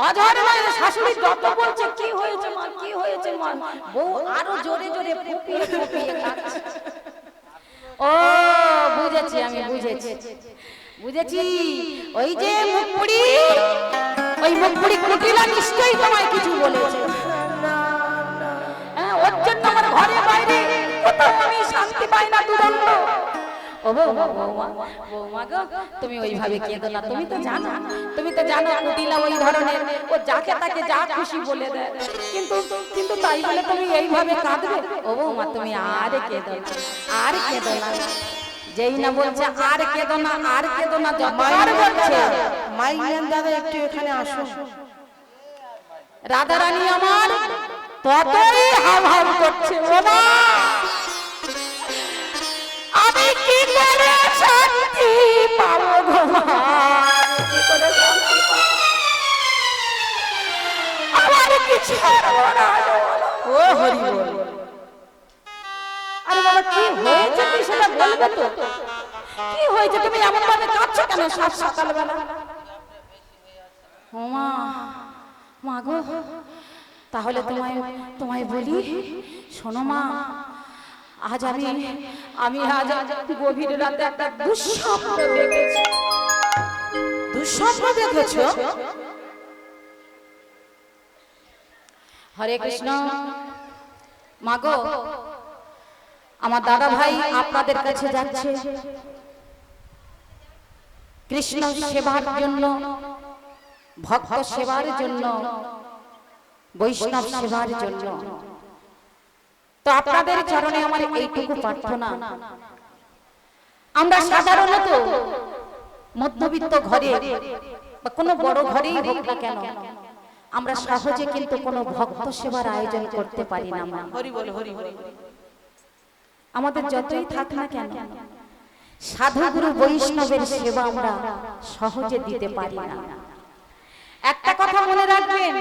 অঝর মানে শাশুড়ি যত বলছে কি হয়েছে মা কি হয়েছে মা বউ আরো জোরে জোরে ফুপিয়ে ফুপিয়ে কাঁদছে। ও বুঝেছি আমি বুঝেছি বুঝেছি ওই যে মুখপুরি ওই মুখপুরি কুটিলা নিশ্চয়ই তোমায় কিছু বলেছে। ওর জন্য আমার ঘরে বাইরে কোথাও আমি শান্তি পাই না দুদণ্ড। ও বৌমা বৌমা গো তুমি ওইভাবে কেঁদো না। তুমি তো জানো কুটিলা ওই ধরনের ও যাকে তাকে যা খুশি বলে দেয় কিন্তু কিন্তু তাই বলে তুমি এইভাবে কাঁদবে? ও বৌমা তুমি আর কেঁদো না আর কেঁদো না। যেই না বলছে আর কেঁদো না আর কেঁদো না যতবার বলছে মাইয়ান দাদা একটু এখানে আসো। রাধারানী আমার ততই হাউ হাউ করছে। ও মা আমি কি করে শান্তি পাবো গো মা? কি করে শান্তি পাবো? আমার কিছু ও হরি বল। আরে বাবা কি হয়েছে তুই সেটা বলবে তো? কি হয়েছে তুমি এমন ভাবে কাঁদছো কেন সাত সকালবেলা? ও মা, মা গো, তাহলে তোমায় তোমায় বলি, শোনো মা, আজ আমি আজ গভীর রাতে একটা দুঃস্বপ্ন দেখেছি। দুঃস্বপ্ন দেখেছো? হরে কৃষ্ণ। মা গো, আমার দাদা ভাই আপনাদের কাছে যাচ্ছে কৃষ্ণ সেবার জন্য, ভক্ত সেবার জন্য, বৈষ্ণব সেবার জন্য। তো আপনাদের চরণে আমার এইটুকু প্রার্থনা, আমরা সাধারণত মধ্যবিত্ত ঘরে বা কোনো বড় ঘরেই হোক না কেন, আমরা সহজে কিন্তু কোনো ভক্ত সেবার আয়োজন করতে পারি না মা। হরি বল, হরি বল। আমাদের যতই থাক না কেন, সাধু গুরু বৈষ্ণবের সেবা আমরা সহজে দিতে পারি না। একটা কথা মনে রাখবেন,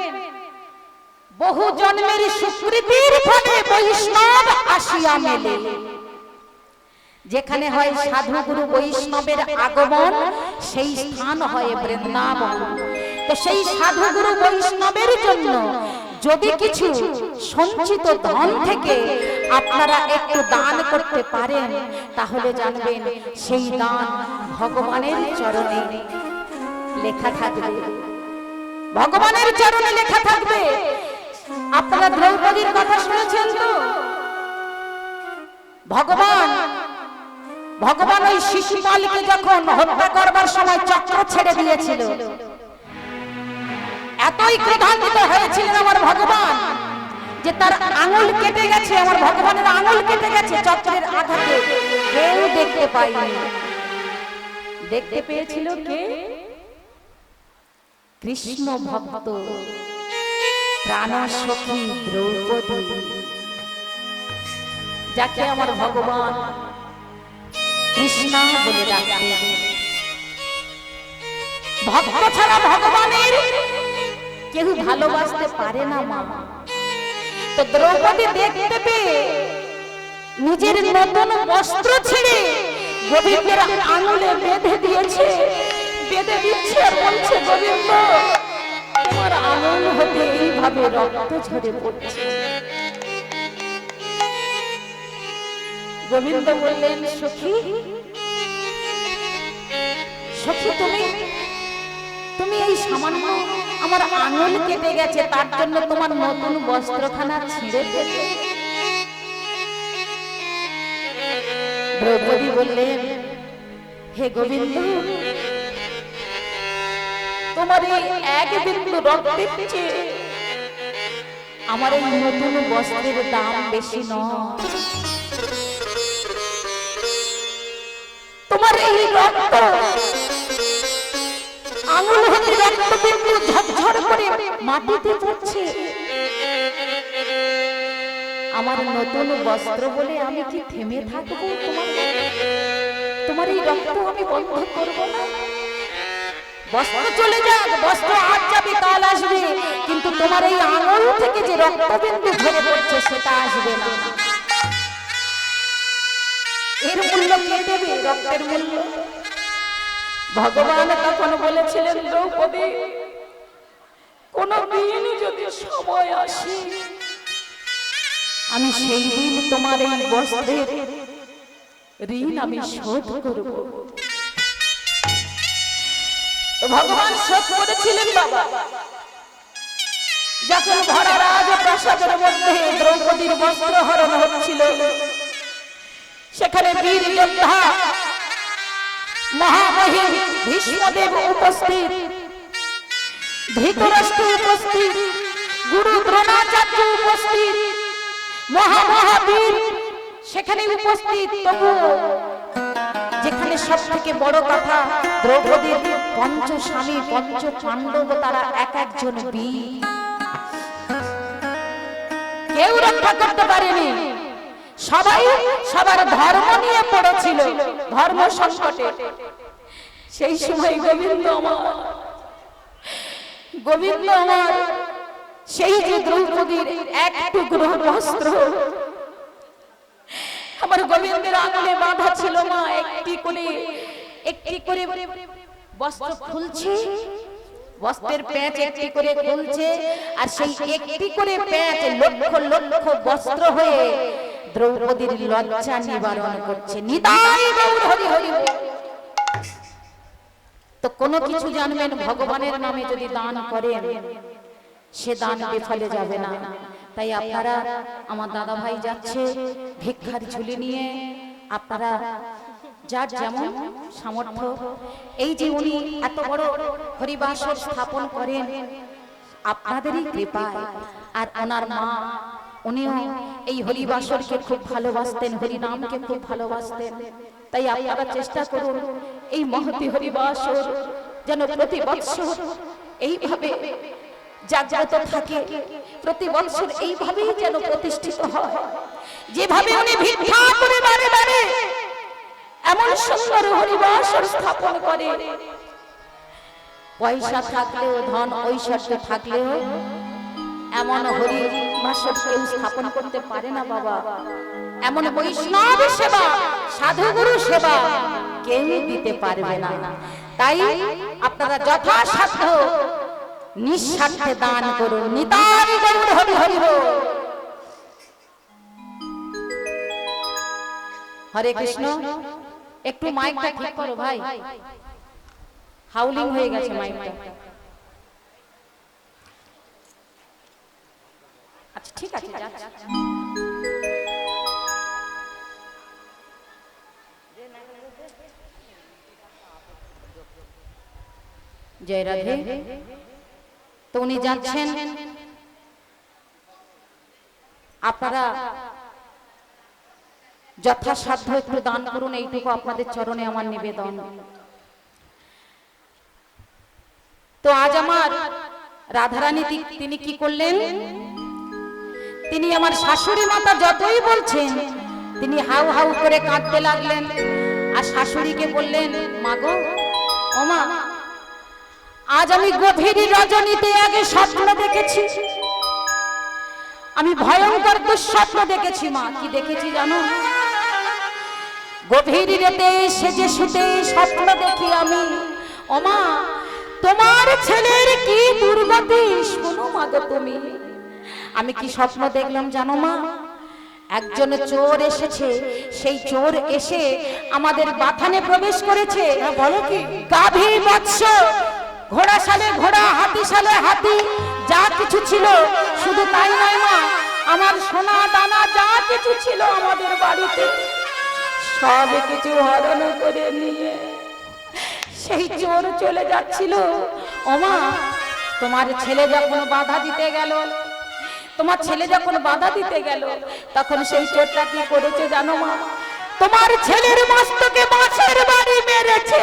বহু জন্মের সুকৃতির ফলে বৈষ্ণব আসিয়া মেলে। যেখানে হয় সাধু গুরু বৈষ্ণবের আগমন, সেই স্থান হয় বৃন্দাবন। তো সেই সাধু গুরু বৈষ্ণবের জন্য যদি কিছু সঞ্চিত ধন থেকে আপনারা একটু দান করতে পারেন, তাহলে জানবেন সেই দান ভগবানের চরণে লেখা থাকবে, ভগবানের চরণে লেখা থাকবে। আপনারা দ্রৌপদীর কথা শুনেছেন তো? ভগবান ওই শিশুপালকে যখন হত্যা করবার সময় চক্র ছেড়ে দিয়েছিল, এতই ক্রোধান্বিত হয়েছিলেন আমার ভগবান যে তার আঙুল কেটে গেছে, আমার ভগবানের আঙুল কেটে গেছে চক্রের আঘাতে। কেউ দেখতে পায়নি। দেখতে পেয়েছিল কে? কৃষ্ণ ভক্ত প্রাণ সখী দ্রৌপদী, যাকে আমার ভগবান কৃষ্ণ বলে ডাকতেন। ভক্ত ছাড়া ভগবানের কেউ ভালোবাসতে পারে না মা। তো দ্রৌপদী দেখতে পেয়ে নিজের নতুন বস্ত্র ছেড়ে গোবিন্দের আঙুলে বেঁধে দিয়েছে, বেঁধে দিচ্ছে আর বলছে, গোবিন্দ তোমার আঙুল হতে এইভাবে রক্ত ঝরে পড়ছে। গোবিন্দ বললেন, সখী সখী, তুমি এই সামান্য আমার আঙুল কেটে গেছে, তার জন্য তোমার নতুন বস্ত্রখানা ছিঁড়ে ফেলে। দ্রৌপদী বললেন, হে গোবিন্দ, তোমার এই এক বিন্দু রক্তের চেয়ে আমার এই নতুন বস্ত্রের দাম বেশি নয়। তোমার এই রক্ত, আঙুল হতে রক্ত বিন্দু ঝরঝর করে মাটিতে পড়ছে। আমার নতুন বস্ত্র বলে আমি কি থেমে থাকবো? তোমার এই রক্ত আমি বন্ধ করবো না। বস্ত্র চলে যাক, বস্ত্র আজ যাবে কাল আসবে, কিন্তু তোমার এই আঙুল থেকে যে রক্তবিন্দু ঝরে পড়ছে সেটা আসবে না। এর মূল্য কে দেবে? রক্তের মূল্য। ভগবান তখন বলেছিলেন, দ্রৌপদী, কোন দিন যদি সময় আসে, আমি সেই দিন তোমার এই বস্ত্রের ঋণ আমি শোধ করব। তো ভগবান শোধ করেছিলেন বাবা। যখন ভরা রাজ প্রাসাদের মধ্যে দ্রৌপদীর বস্ত্র হরণ হচ্ছিল, সেখানে বীর যোদ্ধা মহামহিম ভীষ্মদেব উপস্থিত, ধৃতরাষ্ট্র উপস্থিত, গুরু দ্রোণাচার্য উপস্থিত, মহামহাবীর সেখানে উপস্থিত। তবু যেখানে সব থেকে বড় কথা, দ্রৌপদীর পঞ্চ স্বামী, পঞ্চ পাণ্ডব, তারা এক একজন বীর, কেউ রক্ষা করতে পারেনি। সবাই সবার ধর্ম নিয়ে পড়েছিল, ধর্ম সংকটে। সেই সময় গোবিন্দ আমার সেই যে দ্রৌপদীর এক টুকরো বস্ত্র আমার গোবিন্দের আঙুলে বাঁধা ছিল মা, একটি করে বস্ত্র খুলছে, বস্ত্রের প্যাঁচ একটি করে খুলছে, আর সেই একটি করে প্যাঁচ লক্ষ লক্ষ বস্ত্র হয়ে দ্রৌপদীর লজ্জা নিবারণ করছে। নিতাই গৌর হরি হরি। তো কোনো কিছু জানবেন, ভগবানের নামে যদি দান করেন সে দান বিফলে যাবে না। তাই আপনারা, আমার দাদা ভাই যাচ্ছে ভিক্ষার ঝুলি নিয়ে, আপনারা যার যেমন সামর্থ্য, এই যে উনি এত বড় হরিবাসর স্থাপন করেন আপনাদেরই কৃপায়। আর ওনার মা, উনিও এই হরিবাসরকে খুব ভালোবাসতেন, হরিনামকে খুব ভালোবাসতেন। তাই আপনারা চেষ্টা করুন এই মহতি হরিবাসর যেন প্রতি বৎসর এইভাবে জাগ্রত থাকে, প্রতি বৎসর এইভাবেই যেন প্রতিষ্ঠিত হয়। যেভাবে উনি ভিক্ষা করে বারে বারে এমন সুন্দর হরিবাসর স্থাপন করে, পয়সা থাকলেও, ধন ঐশ্বর্য থাকলেও এমন হরিবাসর কেউ স্থাপন করতে পারে না বাবা। এমন বৈষ্ণব সেবা, সাধুগুরু সেবা কেউ দিতে পারবে না। তাই আপনারা যথাসাধ্য নিঃস্বার্থে দান করুন। নিতাই গৌর হরি হরি বল। হরে কৃষ্ণ। একটু মাইকটা ঠিক করো ভাই, হাউলিং হয়ে গেছে মাইকটা। আচ্ছা ঠিক আছে, যাচ্ছি। জয় রাধে। তো উনি যাচ্ছেন, আপনারা যথাসাধ্য একটু দান করুন, এইটুকু আপনাদের চরণে আমার নিবেদন। তো আজ আমার রাধারানী তিনি কি করলেন, তিনি আমার শাশুড়ি মাতা যতই বলছেন তিনি হাউ হাউ করে কাঁদতে লাগলেন। আর শাশুড়িকে বললেন, মাগো ও মা, আজ আমি গভীর রজনীতে আগে স্বপ্ন দেখেছি, আমি ভয়ঙ্কর দুঃস্বপ্ন দেখেছি মা। কি দেখেছি জানো? গভীর রাতে সেজে শুতে স্বপ্ন দেখি আমি, ও মা তোমার ছেলের কি দুর্গতি, শোনো মা গো তুমি। আমি কি স্বপ্ন দেখলাম জানো মা? একজন চোর এসেছে, সেই চোর এসে আমাদের বাথানে প্রবেশ করেছে। বলো কি? গাভী, মৎস্য, ঘোড়া সালে ঘোড়া, হাতি সালে হাতি, যা কিছু ছিল, শুধু তাই নয় মা, আমার সোনা দানা যা কিছু ছিল আমাদের বাড়িতে সব কিছু হরণ করে নিয়ে সেই চোর চলে যাচ্ছিল। ও মা, তোমার ছেলে যখন বাধা দিতে গেল, তোমার ছেলে যখন বাধা দিতে গেল, তখন সেই চোরটা কি করেছে জানো মা? তোমার ছেলের মস্তকে মাছের বাড়ি মেরেছে।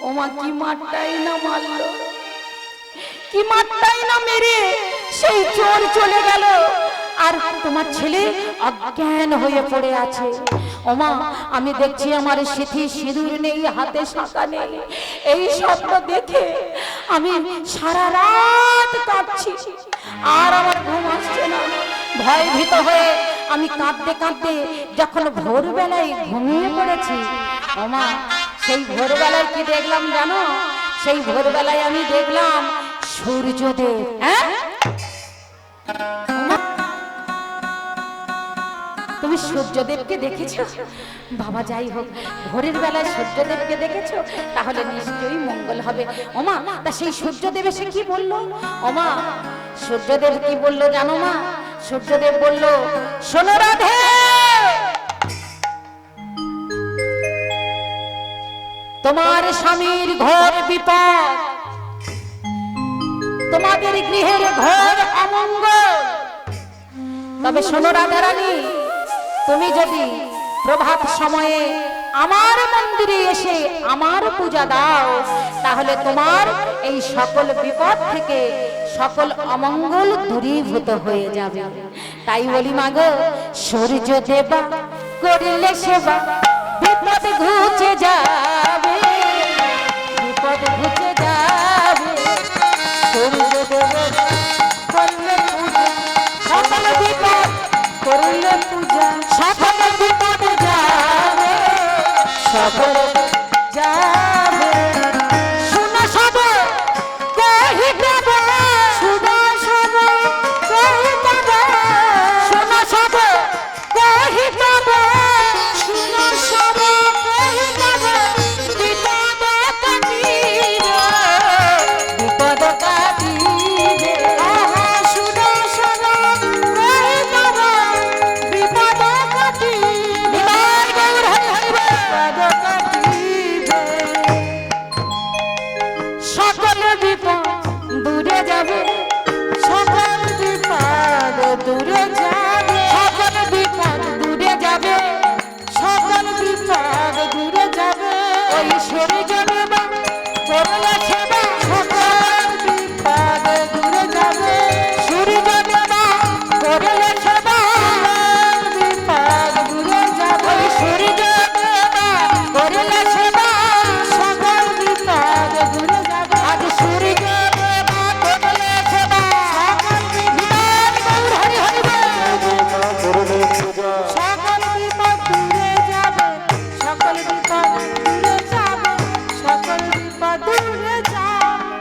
ও মা, কি মারটাই না মারলো, কি মারটাই না মেরে সেই চোর চলে গেল, আর তোমার ছেলে অজ্ঞান হয়ে পড়ে আছে। ও মা, আমি দেখছি আমার সিথি সিঁদুর নেই, হাতে শাঁখা নেই। এই স্বপ্ন দেখে আমি সারা রাত কাঁদছি, আর আমার ঘুম আসছে না। ভয়ভীত হয়ে আমি কাঁদতে কাঁদতে যখন ভোরবেলায় ঘুমিয়ে পড়েছি, ও মা, সেই ভোরবেলায় কি দেখলাম জানো? সেই ভোরবেলায় আমি দেখলাম সূর্যদেব। হ্যাঁ, তুমি সূর্যদেবকে দেখেছো? বাবা, যাই হোক, ভোরের বেলায় সূর্যদেবকে দেখেছো, তাহলে নিশ্চয়ই মঙ্গল হবে। ওমা, তা সেই সূর্যদেব এসে কি বললো? ওমা, সূর্যদেব কি বললো জানো মা? সূর্যদেব বলল, শোনো রাধে, তোমার স্বামীর ঘোর বিপদ, তোমাদের গৃহের ঘোর অমঙ্গল। তবে শোনো রাধারানী, তুমি যদি প্রভাত সময়ে আমার মন্দিরে এসে আমার পূজা দাও, তাহলে তোমার এই সকল বিপদ থেকে সকল অমঙ্গল দূরীভূত হয়ে যাবে। তাই বলি মাগো, সূর্য দেবা করলে সেবা, বিপদ ঘুচে যাবে, বিপদ ঘুচে যাবে। সূর্য দেবা করলে পূজা, সকল বিপদ করলে পূজা, সকল বিপদ যাবে, সকল যাবে। শোনো সব কহিতে, শোনো সব কহিতে, শোনো সব কহিতে, শোনো সব কহিতে, বিপদ কাটিবে, বিপদ কাটিবে। শোনো সব কহিতে, বিপদ কাটিবে, বিপদ কাটিবে। সকল বিপদ দূরে যাবে, সকল বিপদ দূরে যাবে, সকল বিপদ দূরে যাবে, সকল বিপদ দূরে যাবে। ওই সূর্য দেবা করলে সেবা, সকল বিপদ দূরে যাবে। সূর্য দেবা করলে সেবা, সকল বিপদ দূরে যাবে। ওই সূর্য দেবা করলে সেবা, সকল বিপদ দূরে যাবে। আজ সূর্য দেবা করলে সেবা, সকল বিপদ হরি হরি করলে পূজা সকল বিপদ দূরে যাবে, সকল বিপদ দূরে যাবে, সকল বিপদ দূরে যাবে।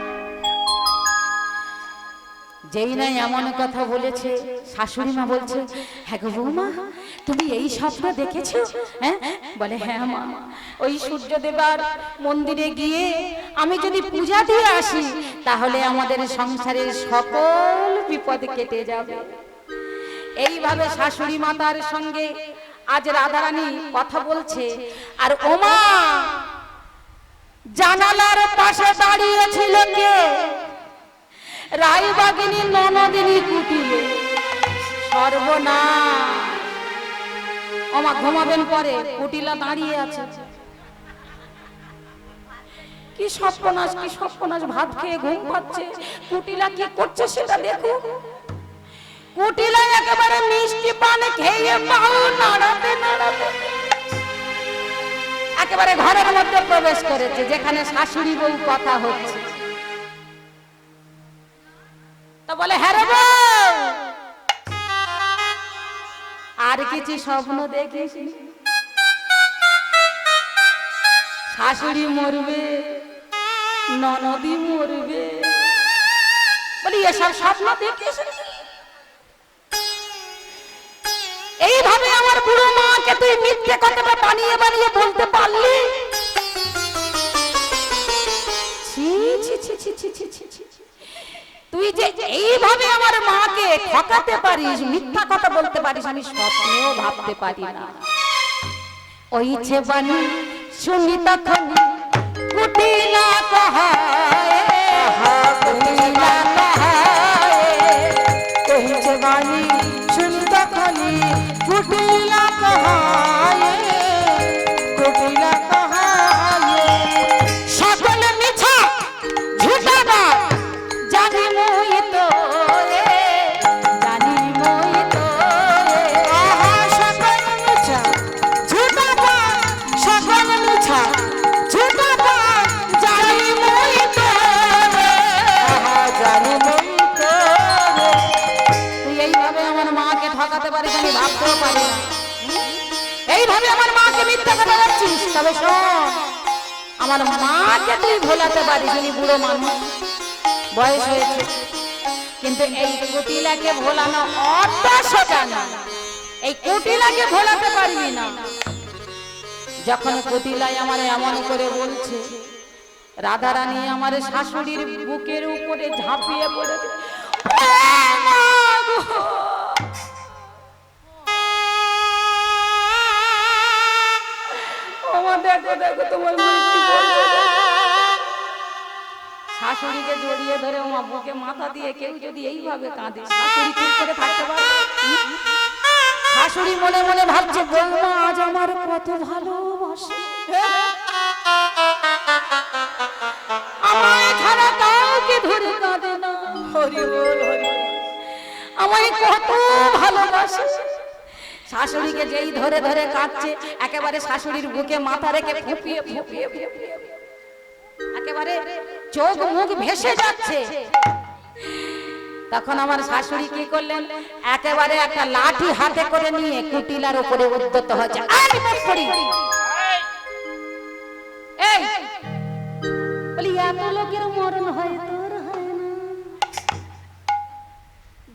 যেই নাই এমন কথা বলেছে, শাশুড়ি মা বলছে, হ্যাঁ গো বৌমা, তুমি এই স্বপ্ন দেখেছো? হ্যাঁ, বলে হ্যাঁ মা, ওই সূর্য দেবার মন্দিরে গিয়ে আমি যদি পূজা দিয়ে আসি, তাহলে আমাদের সংসারের সকল বিপদ কেটে যাবে। এইভাবে শাশুড়ি মাতার সঙ্গে আজ রাধারানী কথা বলছে। আর ওমা জানালার পাশে দাঁড়িয়ে ছিল কে? রায়বাগিনী ননদিনী কুটিলে। সর্বনাশ! ওমা ঘুমাবেন পরে, কুটিলা দাঁড়িয়ে আছে। কি সর্বনাশ, কি সর্বনাশ! ভাত খেয়ে ঘুম পাচ্ছে, কুটিলা কি করছে সেটা দেখো। কুটিলা একেবারে মিষ্টি পান খেয়ে পাও নাড়াতে নাড়াতে একেবারে ঘরের মধ্যে প্রবেশ করেছে, যেখানে শাশুড়ি বউ কথা হচ্ছে। তা বলে, হ্যাঁ রে বউ, আর কিছু স্বপ্ন দেখিস? শাশুড়ি মরবে, ননদি মরবে, বলি এসব স্বপ্ন দেখিস? এইভাবে আমার বুড়ো মাকে তুই মিথ্যে কথাটা বানিয়ে বানিয়ে বলতে পারলি? ছি ছি ছি ছি ছি ছি ছি ছি। তুই যে এইভাবে আমার মাকে ঠকাতে পারিস, মিথ্যা কথা বলতে পারিস, আমি স্বপ্নেও ভাবতে পারি না। ওই যে বাণী শুনি তখন কুটিলা কহায়, কুটিলা কহায়, ওই যে বাণী শুনি তখন কুটিলা কহায়, কুটিলা কহায়। সকল মিছা ঝুটা না জানি মই তো রে, জানি মই তো রে। আহা সকল মিছা ঝুটা না, সকল মিছা ঝুটা না জানি মই তো রে, আহা জানি মই তো রে। তুই এইভাবে আমার মাকে ঠকাতে পারিস, আমি ভাবতেও পারি না। এইভাবে আমার মাকে মিথ্যা কথা বলছিস? তবে শোন, আমার মাকে তুই ভোলাতে পারিস, উনি বুড়ো মানুষ, বয়স হয়েছে, কিন্তু এই কুটিলাকে ভোলানো অত সোজা না। এই কুটিলাকে ভোলাতে পারবি না। যখন কুটিলাই আমার এমন করে বলছে, রাধারানী আমার শাশুড়ির বুকের উপরে ঝাঁপিয়ে পড়েছে। দেখো দেখো তোমার মৃত্যু বলছে। শাশুড়িকে জড়িয়ে ধরে ওমা বুকে মাথা দিয়ে কেউ যদি এইভাবে কাঁদে, শাশুড়ি চুপ করে থাকতে পারে? শাশুড়ি মনে মনে ভাবছে, বৌমা আজ আমার কত ভালোবাসে, আমায় ছাড়া কাউকে ধরে কাঁদে না। হরি আমায় কত ভালোবাসে। শাশুড়িকে যেই ধরে ধরে কাঁদছে, একেবারে শাশুড়ির বুকে মাথা রেখে ফুপিয়ে ফুপিয়ে ফুপিয়ে একেবারে চোখ মুখ ভেসে যাচ্ছে। তখন আমার শাশুড়ি কি করলেন, একেবারে একটা লাঠি হাতে করে নিয়ে কুটিলার উপরে উদ্যত হচ্ছে। এই মুখপুরি, এই বলি এত লোকের মরণ হয় তোর হয় না,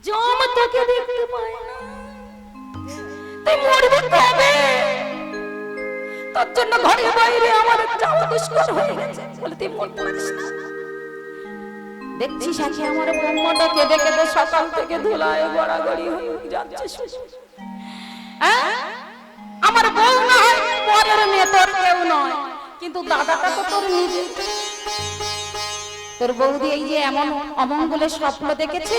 জম তোকে দেখতে পায় না, তুই মরবি কবে? তোর জন্য ঘরে বাইরে আমার যাওয়া দুষ্কর হয়ে গেছে, বলে তুই মরতে পারিস না। দেখছিস আজকে আমার বৌমাটা কেঁদে কেঁদে সকাল থেকে ধুলায় গড়াগড়ি হয়ে যাচ্ছে। আমার বউ না হয় পরের মেয়ে, তোর কেউ নয়, কিন্তু দাদাটা তো তোর নিজে। তোর বৌদি এই যে এমন অমঙ্গলের স্বপ্ন দেখেছে,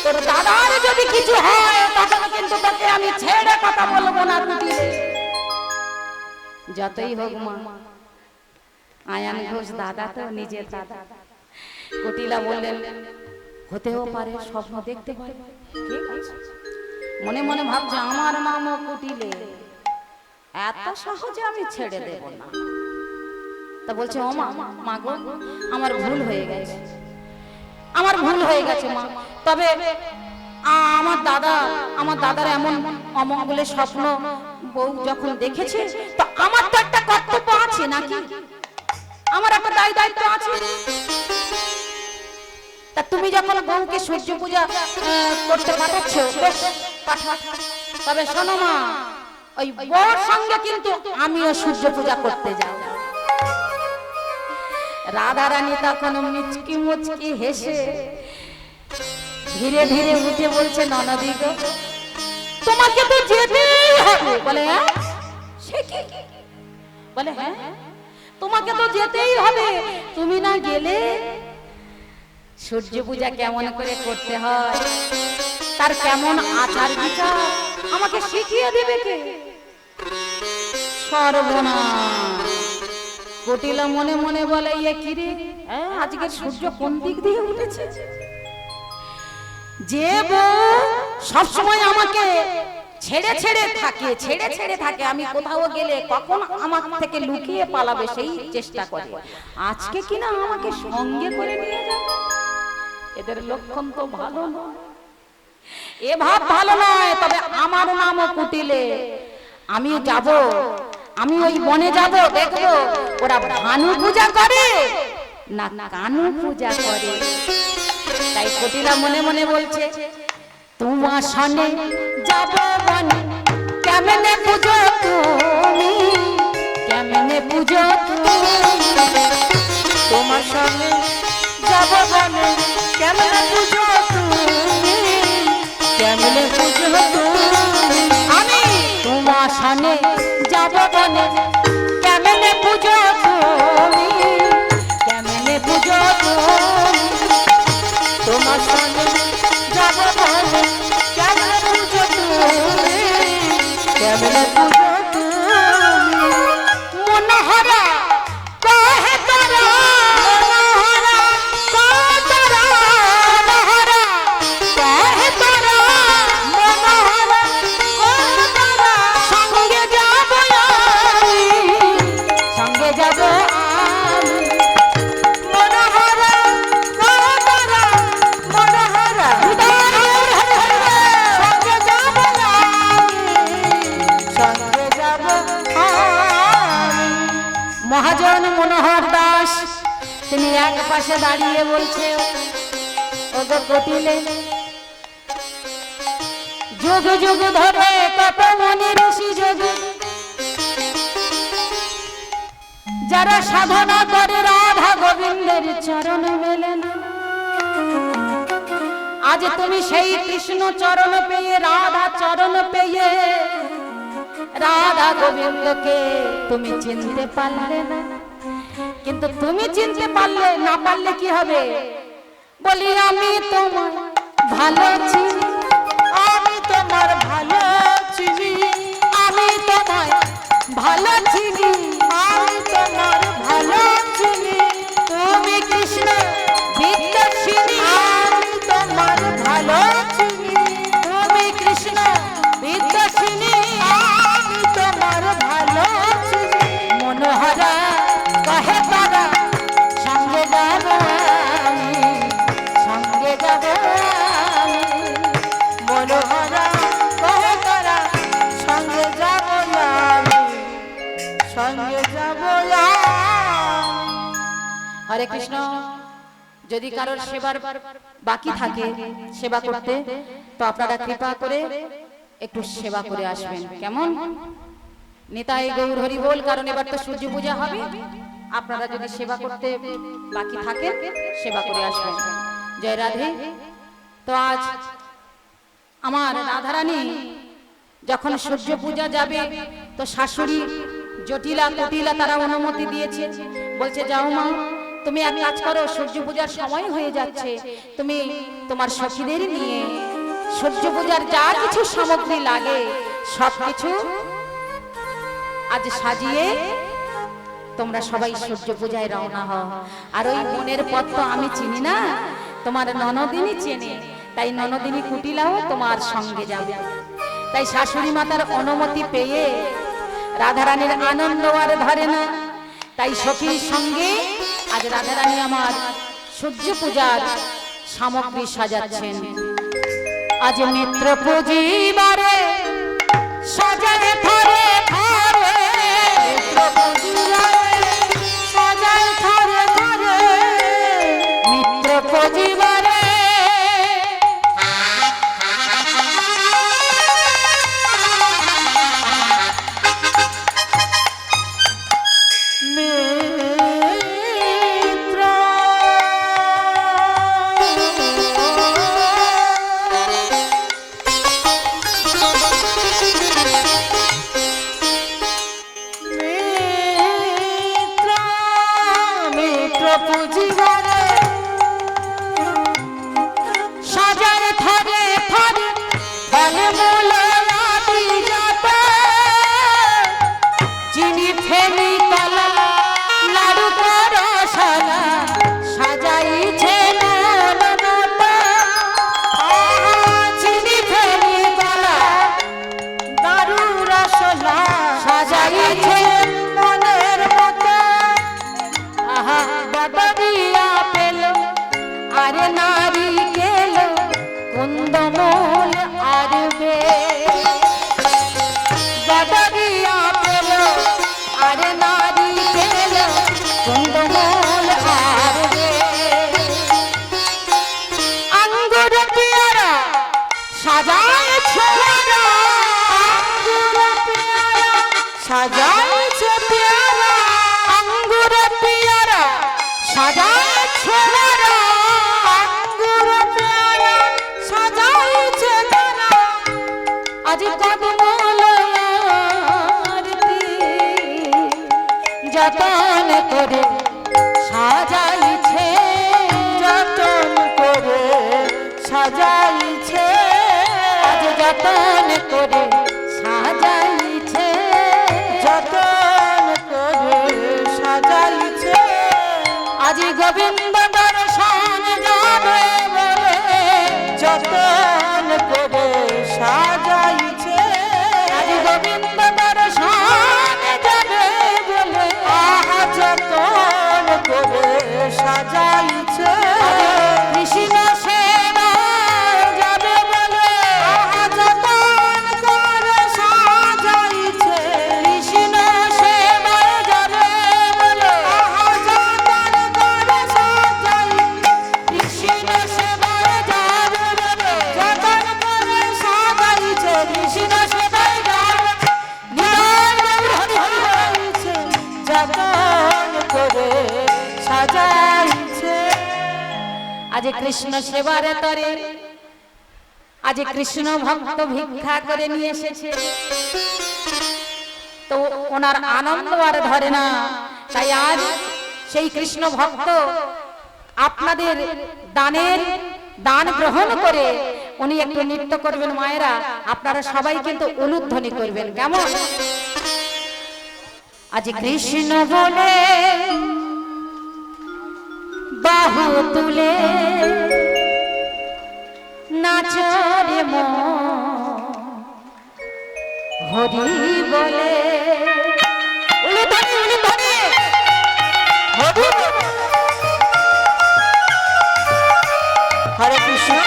তোর দাদার যদি কিছু হয় তখন কিন্তু তোকে আমি ছেড়ে কথা বলবো না। যতই হোক মা, আয়ান ঘোষ দাদা তো নিজের দাদা। কুটিলা বললেন হতেও পারে, স্বপ্ন দেখতে পারে, ঠিক আছে। মনে মনে ভাবছে আমার নাম কুটিলে, এত সহজে আমি ছেড়ে দেব না। তা বলছে ও মা, মা গো আমার ভুল হয়ে গেছে, আমার ভুল হয়ে গেছে মা। তবে আমার দাদার এমন অমঙ্গলের স্বপ্ন বউ যখন দেখেছে, তো আমার তো একটা কর্তব্য আছে নাকি, আমার একটা দায়িত্ব আছে। তা তুমি যখন বউকে সূর্য পূজা করতে পাঠাচ্ছ, তবে শোনো মা, ওই বউর সঙ্গে কিন্তু আমিও সূর্য পূজা করতে যাই। রাধা রানী তখন মুচকি মুচকি হেসে ধীরে ধীরে উঠে বলছে ননদি গো, তোমাকে তো যেতেই হবে। বলে হ্যাঁ, সে কি? বলে হ্যাঁ, তোমাকে তো যেতেই হবে, তুমি না গেলে সূর্য পূজা কেমন করে করতে হয়, তার কেমন আচার বিচার আমাকে শিখিয়ে দেবে কে? সর্বনাশ। কুটিলা মনে মনে বলে এ কি রে, আজকে সূর্য কোন দিক দিয়ে উঠেছে? যে বউ সবসময় আমাকে ছেড়ে ছেড়ে থাকে, আমি কোথাও গেলে কখন আমার থেকে লুকিয়ে পালাবে সেই চেষ্টা করে, আজকে কিনা আমাকে সঙ্গে করে নিয়ে যাবে। এদের লক্ষণ তো ভালো নয়, এ ভাব ভালো নয়। তবে আমার নামও কুটিলে, আমি যাব, আমি ওই বনে যাব, দেখবো ওরা ভানু পূজা করে না কানু পূজা করে। তাই কুটিলা মনে মনে বলছে তোমার সনে যাব বনে, কেমনে পুজো তুমি, কেমনে পুজো তুমি, তোমার সঙ্গে যাব বনে, কেমনে পুজো তুমি, কেমনে পুজো তুমি। আমি তোমার সনে যাব বনে, কেমনে পুজো তুমি, কেমনে পুজো তুমি, তোমার সঙ্গে যাব বনে, কেমনে পুজো তুমি, কেমনে পুজো তুমি। মনোহরা কহে তারা, মনোহরা কহে তারা, মনোহরা কহে তারা, মনোহরা কহে তারা, সঙ্গে যাব আমি, সঙ্গে যাব আমি। মনোহরা কহে তারা, মনোহরা সঙ্গে যাব আমি, সঙ্গে যাব আমি। মহাজন মনোহর দাস তিনি এক পাশে দাঁড়িয়ে বলছে ওগো কুটিলে, যুগ যুগ ধরে কত মনি ঋষি যোগ যারা সাধনা করে রাধা গোবিন্দের চরণ মেলে না, আজ তুমি সেই কৃষ্ণ চরণ পেয়ে, রাধা চরণ পেয়ে রাধা গোবিন্দকে তুমি চিনতে পারলে না। কিন্তু তুমি চিনতে পারলে না, পারলে কি হবে? বলি আমি তোমার ভালো চিনি, আমি তোমার ভালো চিনি, আমি তোমায় ভালো চিনি, আমি তোমার ভালো চিনি। তুমি কৃষ্ণ বিদ্যাসিনী, আমি তোমার ভালো চিনি, সঙ্গে যাব হরে কৃষ্ণ। যদি কারোর সেবার বাকি থাকে সেবা করতে, তো আপনারা কৃপা করে একটু সেবা করে আসবেন, কেমন? নিতাই গৌর হরি বল। কারণ এবার তো সূর্য পূজা হবে, আপনারা যদি সেবা করতে বাকি থাকে সেবা করে আসবেন। জয় রাধে। তো আজ আমার রাধারানী যখন সূর্য পূজা যাবে, তো শাশুড়ি জটিলা কুটিলা তারা অনুমতি দিয়েছে, বলছে যাও মা, তুমি এক কাজ করো, সূর্য পূজার সময় হয়ে যাচ্ছে, তুমি তোমার সখীদের নিয়ে সূর্য পূজার যা কিছু সামগ্রী লাগে সবকিছু আজ সাজিয়ে তোমরা সবাই সূর্য পূজায় রওনা হও। আর ওই মনের পথ তো আমি চিনি না, তোমার ননদিনী চেনে, তাই ননদিনী কুটিলাও তোমার সঙ্গে যাবে। তাই শাশুড়ি মাতার অনুমতি পেয়ে রাধারানীর আনন্দ আর ধরে না, তাই সখীর সঙ্গে আজ রাধারানী আমার সূর্য পূজার সামগ্রী সাজাচ্ছেন। আজ মিত্র পুজিবারে সাজায় ধরে ধরে, মিত্র পুজিবারে সাজায় ধরে ধরে, মিত্র পুজিবারে সাজাইছে পেয়ারা, আঙ্গুর পেয়ারা সাজাইছে পেয়ারা, আঙ্গুর পেয়ারা সাজাইছে তারা, আজ কদমল আরতি যতন করে সাজাইছে, যতন করে সাজাইছে, আজ যতন করে সাজাইছে, যতন করে সাজাইছে, আজ গোবিন্দ দর্শন যাবে বলে যতন করে সাজাইছে, আজ গোবিন্দ দর্শন যাবে বলে যতন করে সাজাইছে, কৃষ্ণ সেবা যাবে বলে যতন করে সাজাইছে, কৃষ্ণ সেবা যাবে বলে যতন করে সাজাইছে, কৃষ্ণ সেবা যাবে বলে যতন করে সাজাইছে, কৃষ্ণ সেবা যাবে যতন করে সাজাইছে। আজ কৃষ্ণ সেবার তরে আজ কৃষ্ণ ভক্ত ভিক্ষা করে নিয়ে এসেছে, তো ওনার আনন্দ আর ধরে না, তাই আজ সেই কৃষ্ণ ভক্ত আপনাদের দান গ্রহণ করে উনি একটু নৃত্য করবেন। মায়েরা আপনারা সবাই কিন্তু উলুধ্বনি করবেন, কেমন? আজ কৃষ্ণ বলে বাহু তুলে নাচরে মন, হরি বলে উলুধ্বনি উলুধ্বনি হরি। হরে কৃষ্ণ।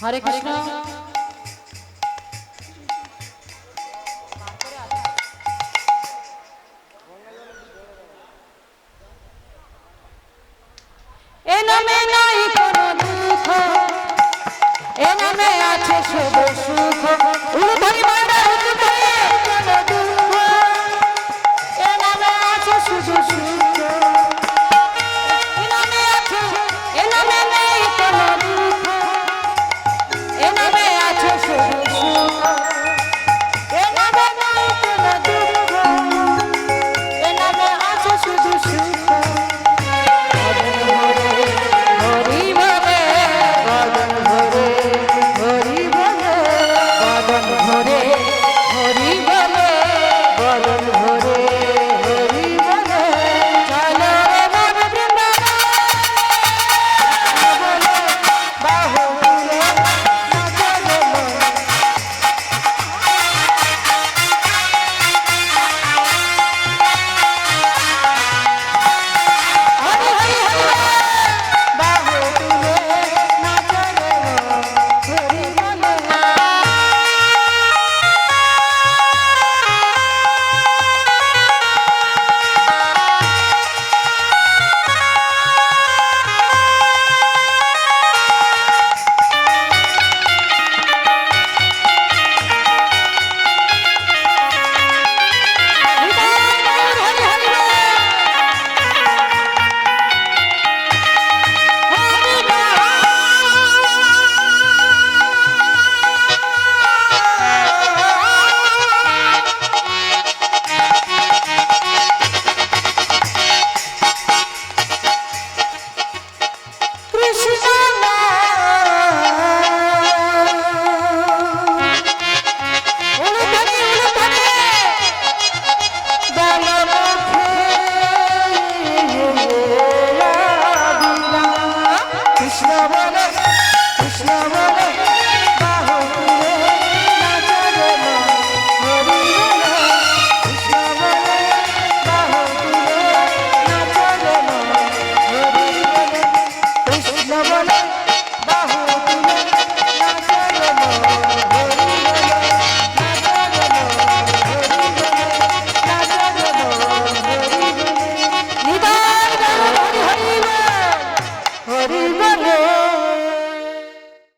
হরে কৃষ্ণ। এ নামে নাই কোনো দুঃখ, এ নামে আছে শুধু সুখ। উলুধ্বনি